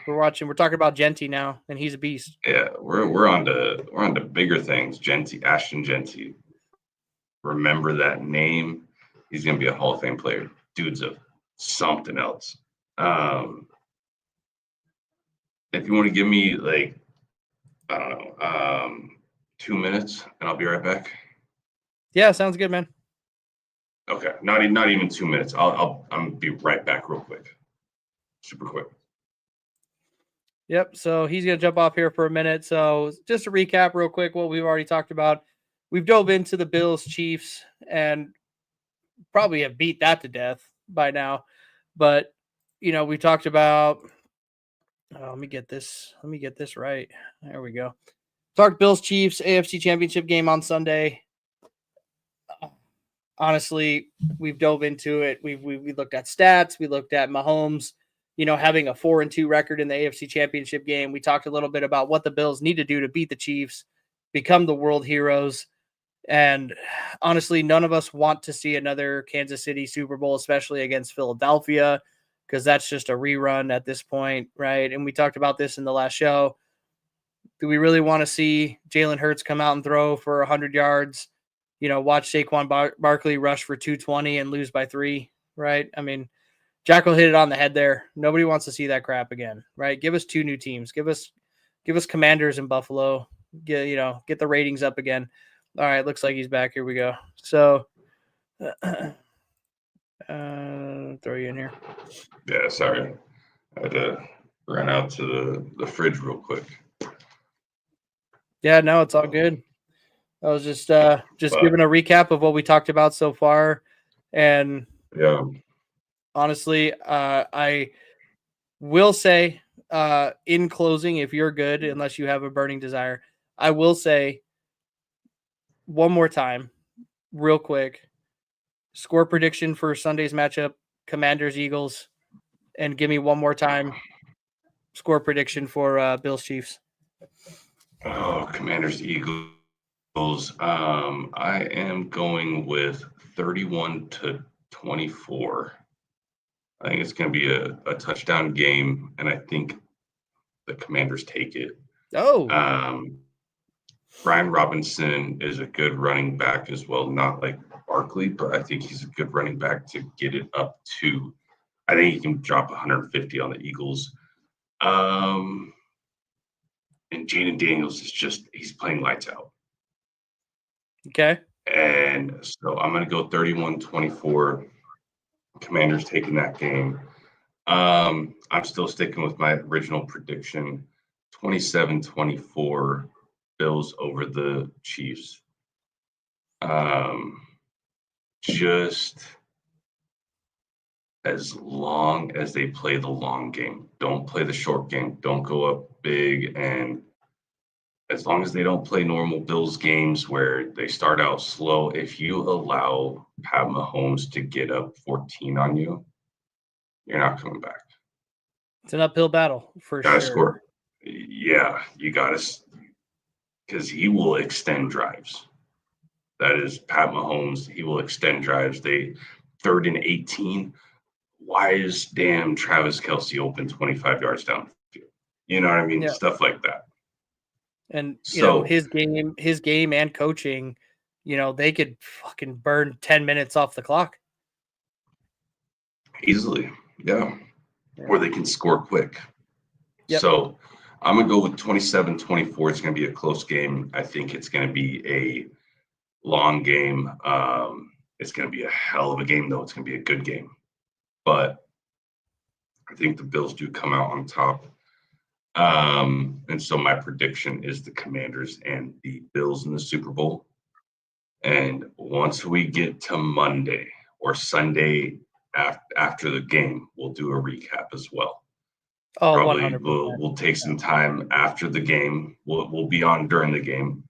We're talking about Gentry now, and he's a beast. Yeah, we're on to bigger things. Ashton Gentry. Remember that name. He's gonna be a Hall of Fame player. Dude's something else. If you want to give me like, I don't know, 2 minutes, and I'll be right back. Yeah, sounds good, man. Okay, not even 2 minutes. I'm gonna be right back real quick, super quick. Yep. So he's gonna jump off here for a minute. So just to recap real quick, what we've already talked about, we've dove into the Bills Chiefs and probably have beat that to death by now. But we talked about. Let me get this right. There we go. Talked Bills Chiefs AFC Championship game on Sunday. Honestly, we've dove into it. We looked at stats. We looked at Mahomes, having a 4-2 record in the AFC Championship game. We talked a little bit about what the Bills need to do to beat the Chiefs, become the world heroes. And honestly, none of us want to see another Kansas City Super Bowl, especially against Philadelphia, because that's just a rerun at this point, right? And we talked about this in the last show. Do we really want to see Jalen Hurts come out and throw for 100 yards? Watch Saquon Barkley rush for 220 and lose by 3, right? I mean, Jackal hit it on the head there. Nobody wants to see that crap again, right? Give us 2 new teams. Give us Commanders in Buffalo. Get the ratings up again. All right, looks like he's back. Here we go. So, throw you in here. Yeah, sorry. I had to run out to the fridge real quick. Yeah, no, it's all good. I was just giving a recap of what we talked about so far. And Yeah. Honestly, I will say, in closing, if you're good, unless you have a burning desire, I will say one more time, real quick, score prediction for Sunday's matchup, Commanders Eagles, and give me one more time score prediction for Bills Chiefs. Oh, Commanders Eagles. I am going with 31-24. I think it's going to be a touchdown game, and I think the Commanders take it. Oh, Brian Robinson is a good running back as well, not like Barkley, but I think he's a good running back to get it up to. I think he can drop 150 on the Eagles. And Jaden Daniels he's playing lights out. okay. And so I'm going to go 31-24. Commanders taking that game. I'm still sticking with my original prediction, 27-24, Bills over the Chiefs. Just as long as they play the long game, don't play the short game, don't go up big, and as long as they don't play normal Bills games where they start out slow, if you allow Pat Mahomes to get up 14 on you, you're not coming back. It's an uphill battle for Gotta sure. score. Yeah, you gotta, because he will extend drives. That is Pat Mahomes. He will extend drives. They 3rd and 18. Why is damn Travis Kelce open 25 yards downfield? You know what I mean? Yeah. Stuff like that. And So his game and coaching, they could fucking burn 10 minutes off the clock. easily, yeah. Or they can score quick. Yep. So I'm going to go with 27-24. It's going to be a close game. I think it's going to be a long game. It's going to be a hell of a game, though. It's going to be a good game. But I think the Bills do come out on top. And so my prediction is the Commanders and the Bills in the Super Bowl. And once we get to Monday or Sunday after the game, we'll do a recap as well. Oh, Probably 100%. we'll take some time after the game. We'll be on during the game,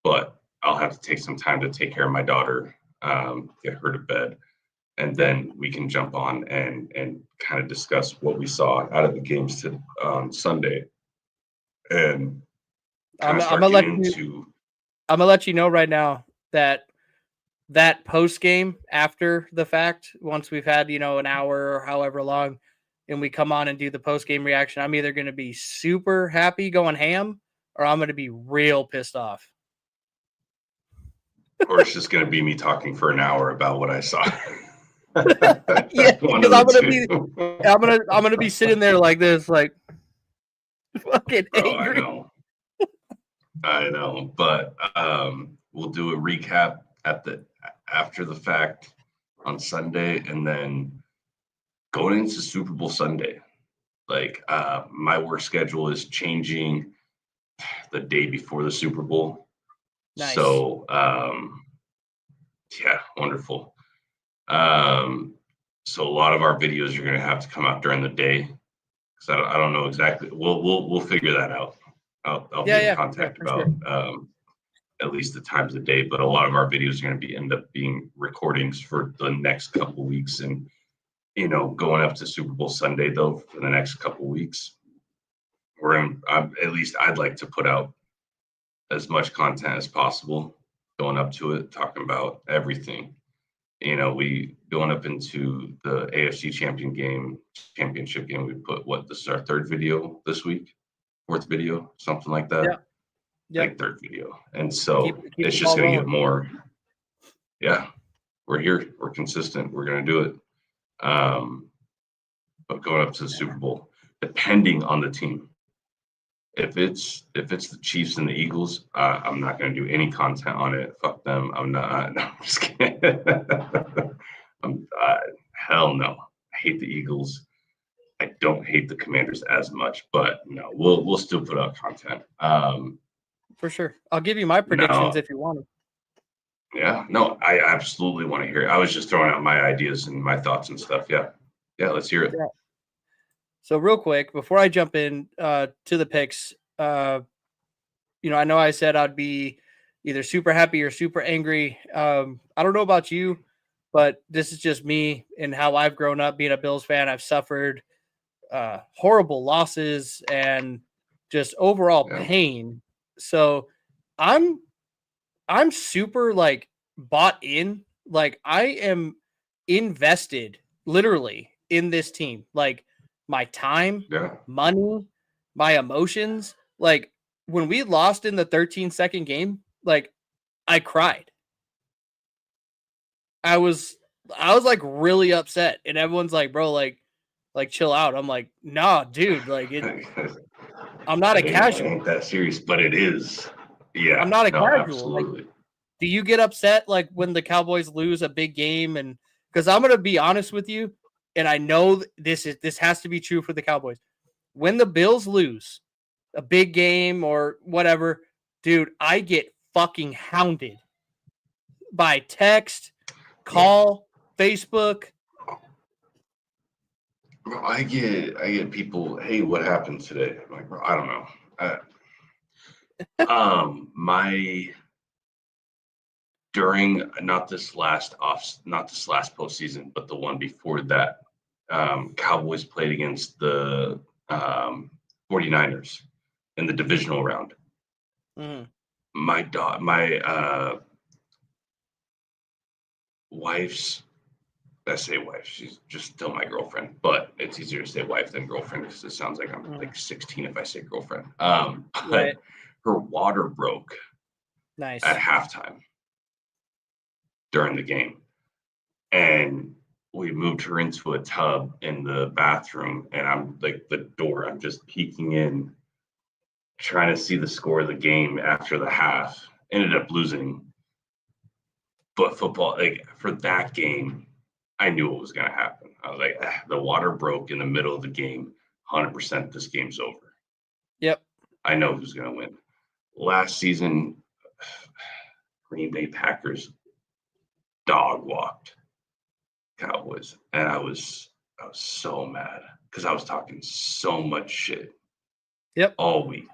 but I'll have to take some time to take care of my daughter, get her to bed, and then we can jump on and kind of discuss what we saw out of the games on Sunday, and I'm kind of gonna start let getting you. into. I'm gonna let you know right now that post game after the fact, once we've had an hour or however long, and we come on and do the post game reaction, I'm either gonna be super happy going ham, or I'm gonna be real pissed off. Or it's just going to be me talking for an hour about what I saw. Yeah, One because of the I'm gonna be sitting there like this, like fucking angry. I know, but we'll do a recap after the fact on Sunday, and then going into Super Bowl Sunday. Like my work schedule is changing the day before the Super Bowl. Nice. So yeah, wonderful. So a lot of our videos are going to have to come out during the day, because I don't know exactly. We'll figure that out. I'll be in contact about sure. At least the times of day. But a lot of our videos are going to end up being recordings for the next couple of weeks, and going up to Super Bowl Sunday though for the next couple of weeks, at least I'd like to put out as much content as possible going up to it, talking about everything. We going up into the AFC championship game. We put this is our 3rd video this week, 4th video, something like that. Yeah. Like 3rd video, and so keep it's just going to get more. Yeah, we're here. We're consistent. We're going to do it. But going up to the Super Bowl, depending on the team. If it's the Chiefs and the Eagles, I'm not going to do any content on it. Fuck them. I'm not. No, I'm just kidding. Hell no. I hate the Eagles. I don't hate the Commanders as much, but no, we'll still put out content. For sure. I'll give you my predictions if you want them. Yeah, no, I absolutely want to hear it. I was just throwing out my ideas and my thoughts and stuff. Yeah. Yeah, let's hear it. Yeah. So real quick, before I jump in to the picks, I know I said I'd be either super happy or super angry. I don't know about you, but this is just me and how I've grown up being a Bills fan. I've suffered horrible losses and just overall Yeah. pain. So I'm super like bought in. Like I am invested literally in this team. Like my time, Yeah. money, my emotions. Like when we lost in the 13-second game, like I cried. I was like really upset and everyone's like, "Bro, like chill out." I'm like, "Nah, dude, like I'm not a It casual. ain't that serious, but it is. I'm Yeah, not a no, casual. Like absolutely. do you get upset like when the Cowboys lose a big game? And because I'm gonna be honest with you, and I know this has to be true for the Cowboys. When the Bills lose a big game or whatever, dude, I get fucking hounded by text, Yeah. call, Facebook. Bro, I get people, hey, what happened today? I'm like, bro, I don't know. My during not this last postseason, but the one before that, Cowboys played against the 49ers in the divisional round. Mhm. My wife's, I say wife, she's just still my girlfriend, but it's easier to say wife than girlfriend because it sounds like I'm Mhm. like 16 if I say girlfriend. Right. But her water broke at Nice. halftime during the game, and we moved her into a tub in the bathroom, and I'm like the door, I'm just peeking in, trying to see the score of the game after the half. Ended up losing, but football, like for that game, I knew what was going to happen. I was like, the water broke in the middle of the game. 100% this game's over. Yep. I know who's going to win. Last season, Green Bay Packers dog walked Cowboys, and I was so mad because I was talking so much shit Yep. all week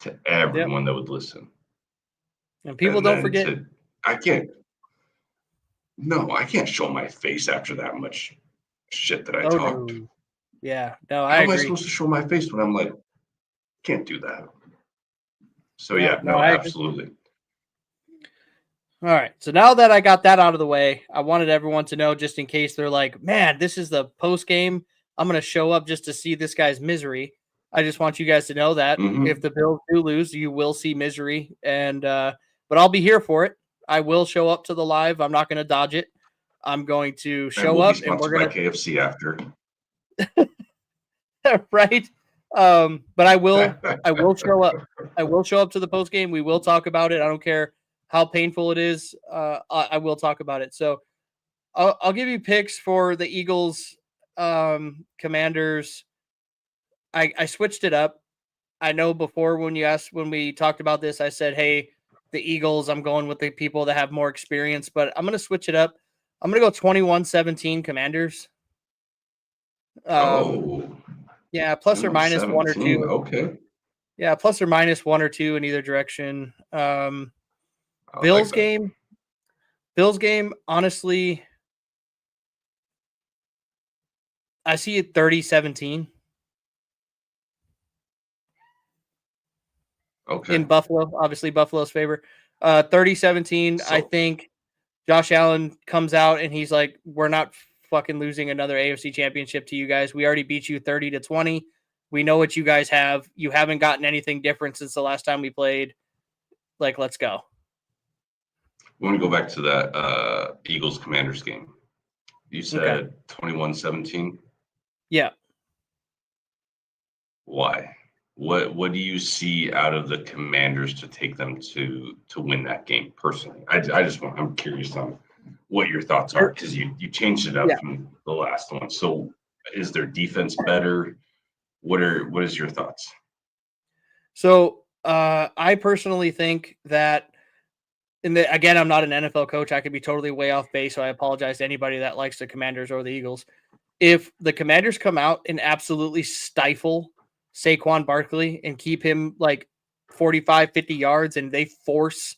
to Yep. everyone that would listen, And people and don't then forget. I can't. No, I can't show my face after that much shit that I Oh talked. no. Yeah. No, I How am I agree. supposed to show my face when I'm like, can't do that? So Yeah. yeah, No, no, I agree. absolutely. All right. So now that I got that out of the way, I wanted everyone to know just in case they're like, man, this is the post game. I'm going to show up just to see this guy's misery. I just want you guys to know that if Hmm. the Bills do lose, you will see misery. And, but I'll be here for it. I will show up to the live. I'm not going to dodge it. I'm going to And show we'll be up and sponsored by KFC after. to, right. But I will show up. I will show up to the post game. We will talk about it. I don't care how painful it is. I will talk about it. So, I'll give you picks for the Eagles, Commanders. I switched it up. I know before when we talked about this, I said, hey, the Eagles, I'm going with the people that have more experience, but I'm going to switch it up. I'm going to go 21-17 Commanders. Um, Oh, yeah, plus or minus one or 17. two. Okay. Yeah, plus or minus one or two in either direction. I like Bills that. game. Bills game, honestly, I see it 30-17. In Okay. Buffalo, obviously Buffalo's favor. 30-17. I So think Josh Allen comes out and he's like, we're not fucking losing another AFC championship to you guys. We already beat you 30-20. We know what you guys have. You haven't gotten anything different since the last time we played. Like, let's go. we want to go back to that Eagles Commanders game. You Okay. said 21-17. Yeah. Why? What do you see out of the Commanders to take them to win that game personally? I'm curious on what your thoughts are because you changed it up Yeah. from the last one. So is their defense better? What is your thoughts? So I personally think that again, I'm not an NFL coach. I could be totally way off base, so I apologize to anybody that likes the Commanders or the Eagles. If the Commanders come out and absolutely stifle Saquon Barkley and keep him like 45, 50 yards, and they force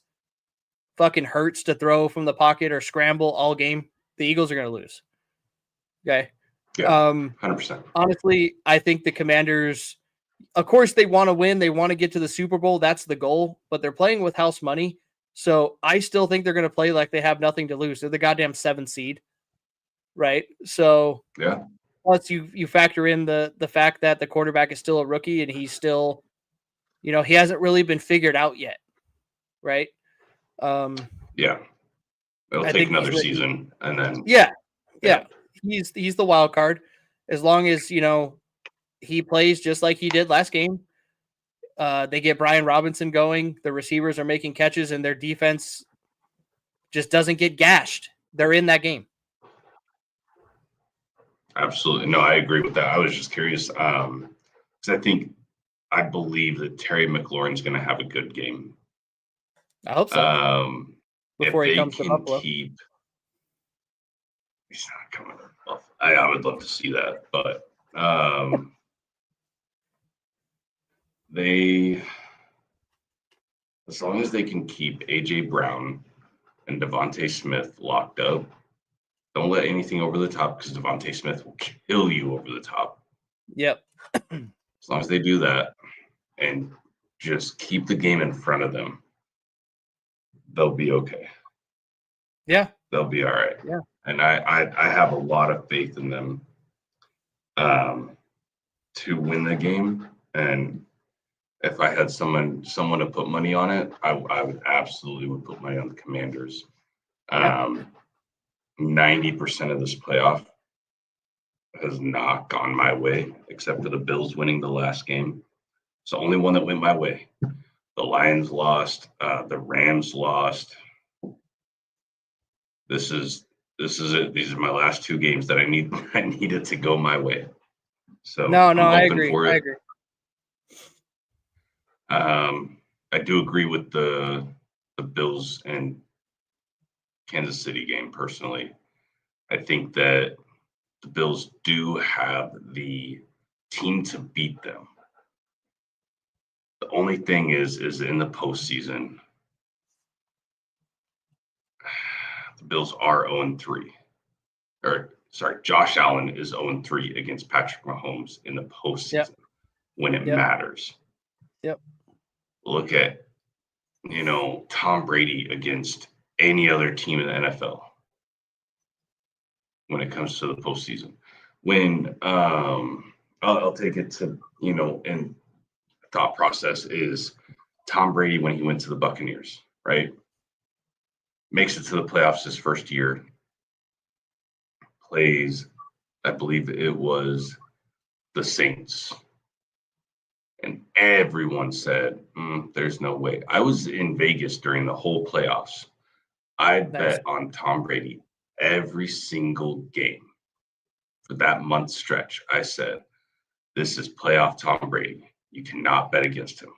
fucking Hurts to throw from the pocket or scramble all game, the Eagles are going to lose. Okay. Yeah, 100%. Honestly, I think the Commanders, of course, they want to win. They want to get to the Super Bowl. That's the goal, but they're playing with house money. So I still think they're going to play like they have nothing to lose. They're the goddamn 7th seed, right? So yeah, plus you factor in the fact that the quarterback is still a rookie and he's still, he hasn't really been figured out yet, right? Yeah, it'll I take think another season, and then yeah. He's the wild card, as long as he plays just like he did last game. They get Brian Robinson going. The receivers are making catches, and their defense just doesn't get gashed. They're in that game. Absolutely. No, I agree with that. I was just curious because I believe that Terry McLaurin's going to have a good game. I hope so. Before if he they comes to can Buffalo. he's not coming to Buffalo. I would love to see that, but as long as they can keep AJ Brown and Devontae Smith locked up, don't let anything over the top because Devontae Smith will kill you over the top. Yep. As long as they do that and just keep the game in front of them, they'll be okay. Yeah. They'll be all right. Yeah. And I have a lot of faith in them to win the game. And if I had someone to put money on it, I would absolutely put money on the Commanders. 90% of this playoff has not gone my way, except for the Bills winning the last game. It's the only one that went my way. The Lions lost. The Rams lost. This is it. These are my last 2 games that I needed to go my way. So I'm I open agree. for it. I agree. I do agree with the Bills and Kansas City game personally. I think that the Bills do have the team to beat them. The only thing is in the postseason, the Bills are 0-3. Or sorry, Josh Allen is 0-3 against Patrick Mahomes in the postseason when it matters. Yep. Look at, Tom Brady against any other team in the NFL when it comes to the postseason. When I'll take it to, and thought process is Tom Brady when he went to the Buccaneers, right? Makes it to the playoffs his first year. Plays, I believe it was the Saints. And everyone said, there's no way. I was in Vegas during the whole playoffs. I bet on Tom Brady every single game for that month stretch. I said, this is playoff Tom Brady. You cannot bet against him.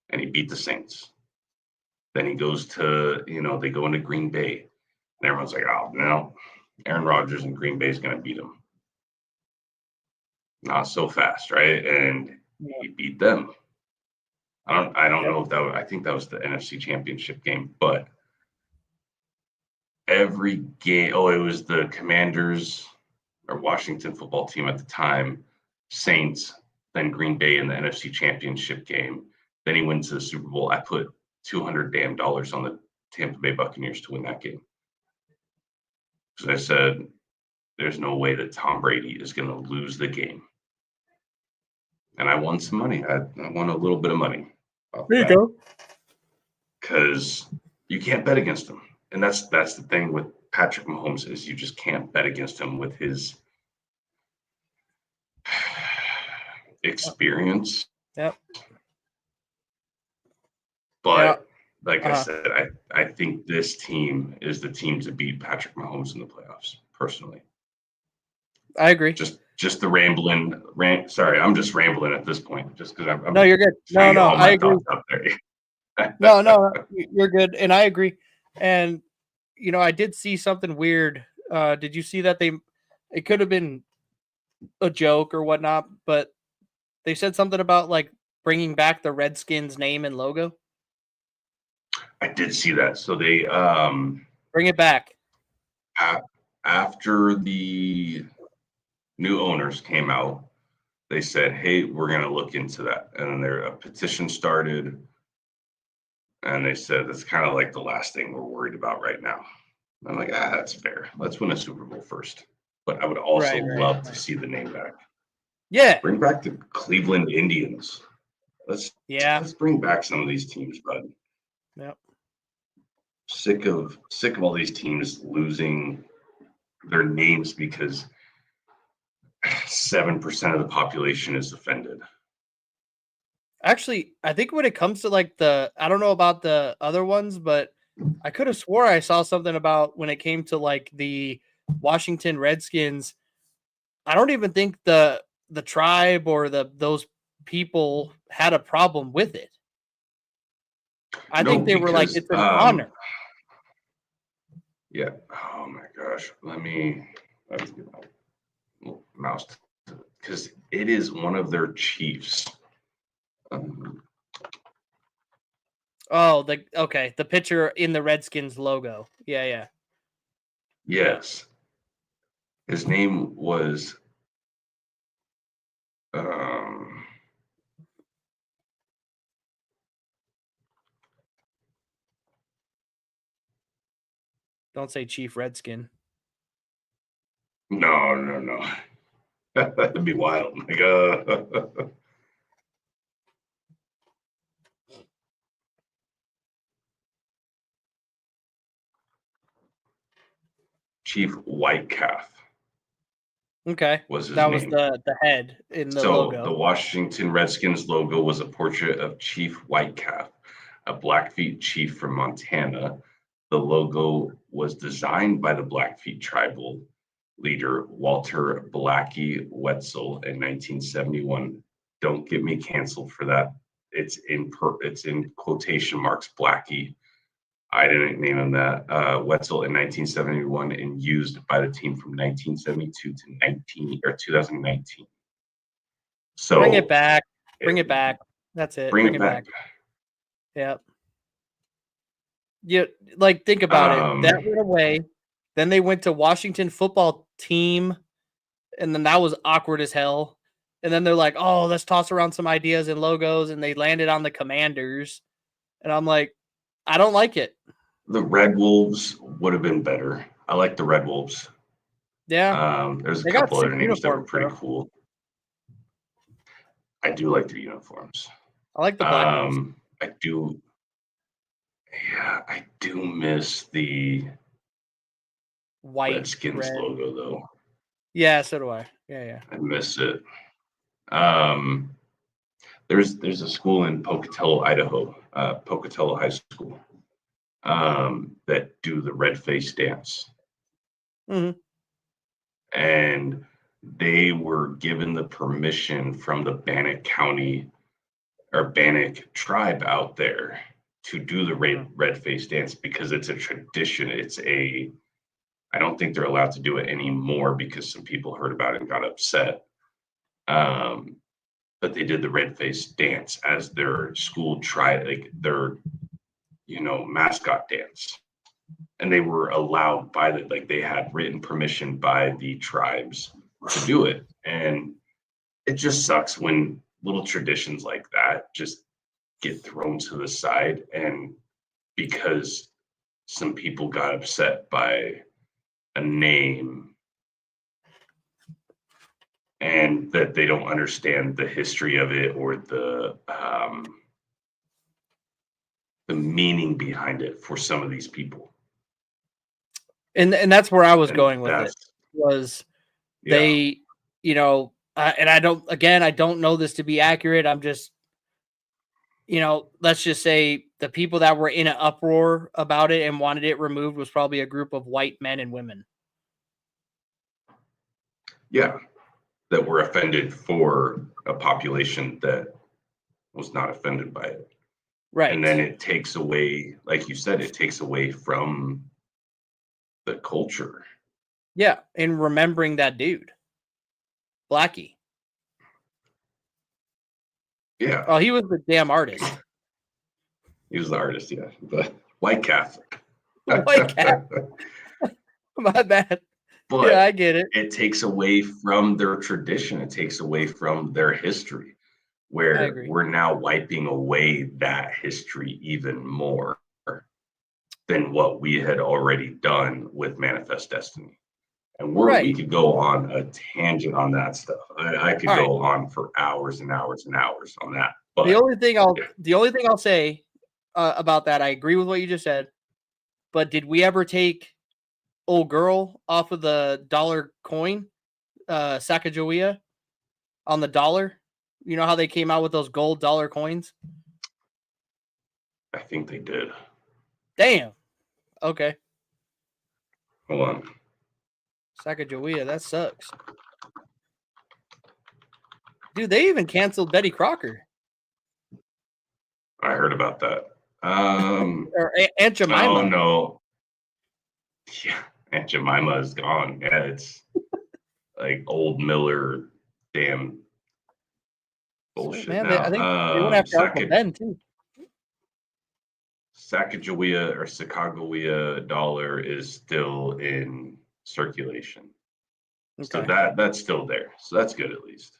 And he beat the Saints. Then he goes to, they go into Green Bay. And everyone's like, oh, no, Aaron Rodgers in Green Bay is going to beat him. Not so fast, right? And he beat them. I don't know if I think that was the NFC Championship game, but every game, it was the Commanders or Washington football team at the time, Saints, then Green Bay in the NFC Championship game. Then he went to the Super Bowl. I put $200 on the Tampa Bay Buccaneers to win that game. So I said, there's no way that Tom Brady is going to lose the game. And I won some money. I won a little bit of money. There you go. Because you can't bet against him. And that's the thing with Patrick Mahomes is you just can't bet against him with his experience. Yep. But like I said, I think this team is the team to beat Patrick Mahomes in the playoffs, personally. I agree. Just the rambling Sorry, I'm just rambling at this point, just because I'm. No, you're good. No, I agree. No, you're good, and I agree. And I did see something weird. Did you see that it could have been a joke or whatnot, but they said something about like bringing back the Redskins name and logo. I did see that. So they Bring it back. after the new owners came out, they said, "Hey, we're going to look into that." And then a petition started, and they said that's kind of like the last thing we're worried about right now. And I'm like, that's fair. Let's win a Super Bowl first. But I would also love to see the name back. Yeah, bring back the Cleveland Indians. Let's bring back some of these teams, bud. Yep. Sick of all these teams losing their names because 7% of the population is offended. Actually, I think when it comes to like I don't know about the other ones, but I could have swore I saw something about when it came to like the Washington Redskins. I don't even think the tribe or those people had a problem with it. I think they were like, it's an honor. Yeah. Oh my gosh. Let me get my mouse because it is one of their chiefs. The picture in the Redskins logo. Yeah. Yes. His name was Don't say Chief Redskin. No. That'd be wild. Like, Chief Whitecalf. Okay. Was his name. Was the head in the logo. The Washington Redskins logo was a portrait of Chief Whitecalf, a Blackfeet chief from Montana. The logo was designed by the Blackfeet tribal leader Walter Blackie Wetzel in 1971. Don't get me canceled for that. It's in quotation marks Blackie. I didn't name him that. Wetzel in 1971 and used by the team from 1972 to 2019. So bring it back. Bring it back. That's it. Bring it back. Yep. Yeah, like think about it. That went away. Then they went to Washington football team, and then that was awkward as hell. And then they're like, "Oh, let's toss around some ideas and logos," and they landed on the Commanders. And I'm like, I don't like it. The Red Wolves would have been better. I like the Red Wolves. Yeah. There's a couple other names that were pretty cool. I do like the uniforms. I like the black ones. I do. Yeah, I do miss the white Redskins logo though. Yeah, so do I. Yeah. I miss it. There's a school in Pocatello, Idaho, Pocatello High School, that do the red face dance. Mm-hmm. And they were given the permission from the Bannock County or Bannock tribe out there to do the red face dance because it's a tradition. I don't think they're allowed to do it anymore because some people heard about it and got upset. But they did the red face dance as their school their mascot dance. And they were allowed they had written permission by the tribes to do it. And it just sucks when little traditions like that just get thrown to the side. And because some people got upset by a name and that they don't understand the history of it or the meaning behind it for some of these people. And that's where I was going with it. They, and I don't know this to be accurate. I'm just, let's just say the people that were in an uproar about it and wanted it removed was probably a group of white men and women. Yeah, that were offended for a population that was not offended by it. Right. And then it takes away, like you said, it takes away from the culture. Yeah, and remembering that dude, Blackie. Yeah. Oh, he was the damn artist. He was the artist, yeah. The white Catholic. White cat. My bad. But yeah, I get it. it takes away from their tradition. It takes away from their history, I where agree. we're now wiping away that history even more than what we had already done with Manifest Destiny. And we Right. could go on a tangent on that stuff. I could All right. go on for hours and hours and hours on that. But The only thing yeah. I'll say about that, I agree with what you just said. But did we ever take old girl off of the dollar coin, Sacagawea, on the dollar? You know how they came out with those gold dollar coins? I think they did. Damn. Okay. Hold on. Sacagawea, that sucks. Dude, they even canceled Betty Crocker. I heard about that. Or Aunt Jemima. Oh no. Yeah, Aunt Jemima is gone. Yeah, it's like old Miller damn bullshit Man, I now. think they went after Uncle Ben too. Sacagawea or Sacagawea dollar is still in circulation. Okay. So that's still there. So that's good at least.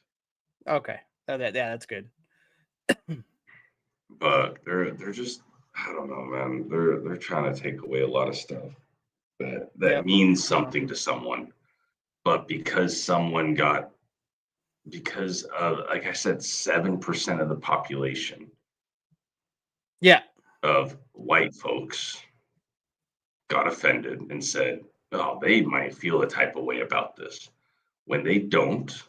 Okay. Yeah, that's good. But they're just, I don't know, man. They're trying to take away a lot of stuff that means something to someone. But because like I said, 7% of the population of white folks got offended and said, oh, they might feel a type of way about this, when they don't,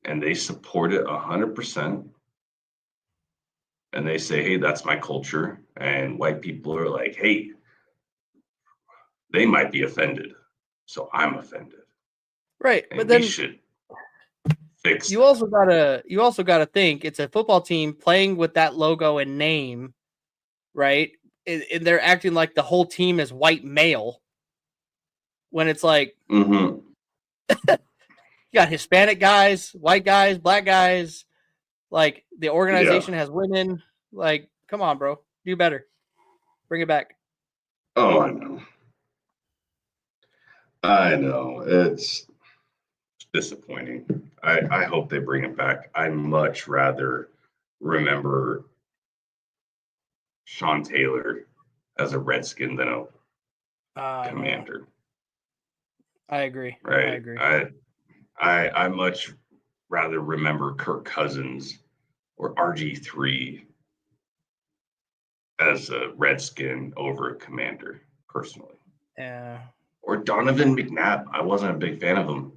and they support it 100%, and they say, hey, that's my culture, and white people are like, hey, they might be offended, so I'm offended. Right. And but then we should fix you that. also gotta think it's a football team playing with that logo and name, right? And they're acting like the whole team is white male. When it's like Mm-hmm. you got Hispanic guys, white guys, black guys. Like the organization has women. Like, come on, bro, do better. Bring it back. Oh, I know. It's disappointing. I hope they bring it back. I much rather remember Sean Taylor as a Redskin than a Commander. I agree. Right. I agree. I much rather remember Kirk Cousins or RG3 as a Redskin over a Commander, personally. Yeah. Or Donovan McNabb. I wasn't a big fan of him.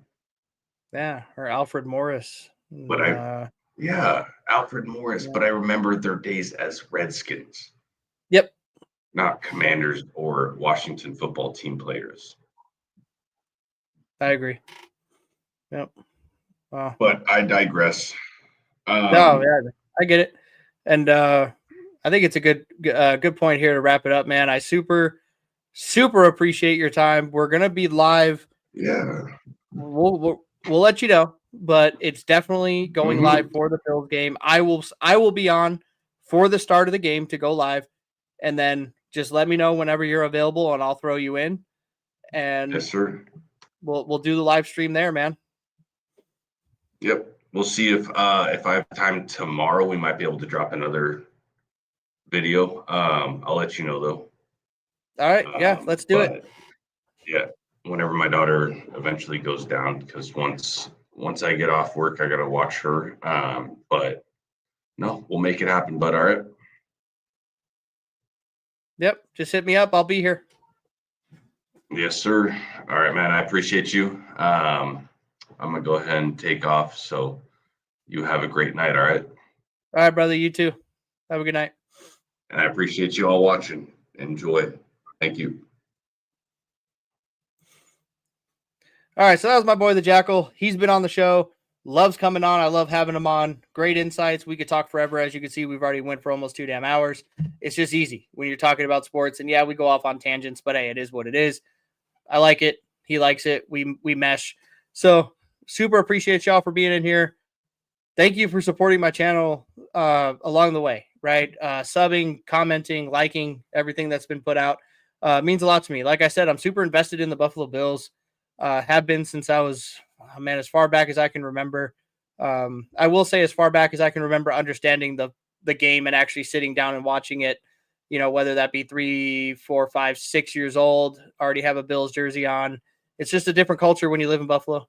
Yeah. Or Alfred Morris. But Alfred Morris. Yeah. But I remember their days as Redskins. Yep. Not Commanders or Washington football team players. I agree. Yep. Wow. But I digress. No, yeah, I get it. And I think it's a good point here to wrap it up, man. I super appreciate your time. We're gonna be live. Yeah. We'll let you know, but it's definitely going live for the Bills game. I will be on for the start of the game to go live, and then just let me know whenever you're available, and I'll throw you in. And yes, sir. We'll do the live stream there, man. Yep. We'll see if I have time tomorrow. We might be able to drop another video. I'll let you know though. All right. Yeah, let's do it. Yeah. Whenever my daughter eventually goes down, because once I get off work, I gotta watch her. But no, we'll make it happen. But all right. Yep. Just hit me up. I'll be here. Yes, sir. All right, man. I appreciate you. I'm gonna go ahead and take off. So you have a great night. All right. All right, brother. You too. Have a good night. And I appreciate you all watching. Enjoy. Thank you. All right, so that was my boy, the Jackal. He's been on the show. Loves coming on. I love having him on. Great insights. We could talk forever. As you can see, we've already went for almost 2 damn hours. It's just easy when you're talking about sports. And yeah, we go off on tangents, but hey, it is what it is. I like it. He likes it. We mesh. So super appreciate y'all for being in here. Thank you for supporting my channel along the way, right? Subbing, commenting, liking everything that's been put out means a lot to me. Like I said, I'm super invested in the Buffalo Bills. Have been since I was, as far back as I can remember. I will say as far back as I can remember understanding the game and actually sitting down and watching it, whether that be 3, 4, 5, 6 years old, already have a Bills jersey on. It's just a different culture when you live in Buffalo.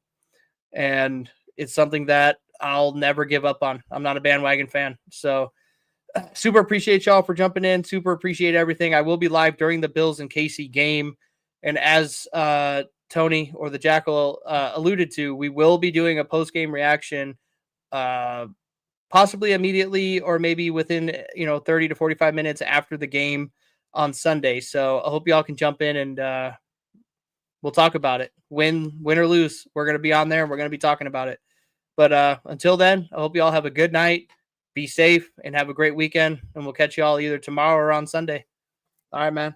And it's something that I'll never give up on. I'm not a bandwagon fan. So super appreciate y'all for jumping in. Super appreciate everything. I will be live during the Bills and KC game. And as Tony or the Jackal alluded to, we will be doing a post-game reaction possibly immediately or maybe within 30 to 45 minutes after the game on Sunday. So I hope y'all can jump in and we'll talk about it. Win or lose, we're going to be on there and we're going to be talking about it. But until then, I hope you all have a good night, be safe, and have a great weekend. And we'll catch you all either tomorrow or on Sunday. All right, man.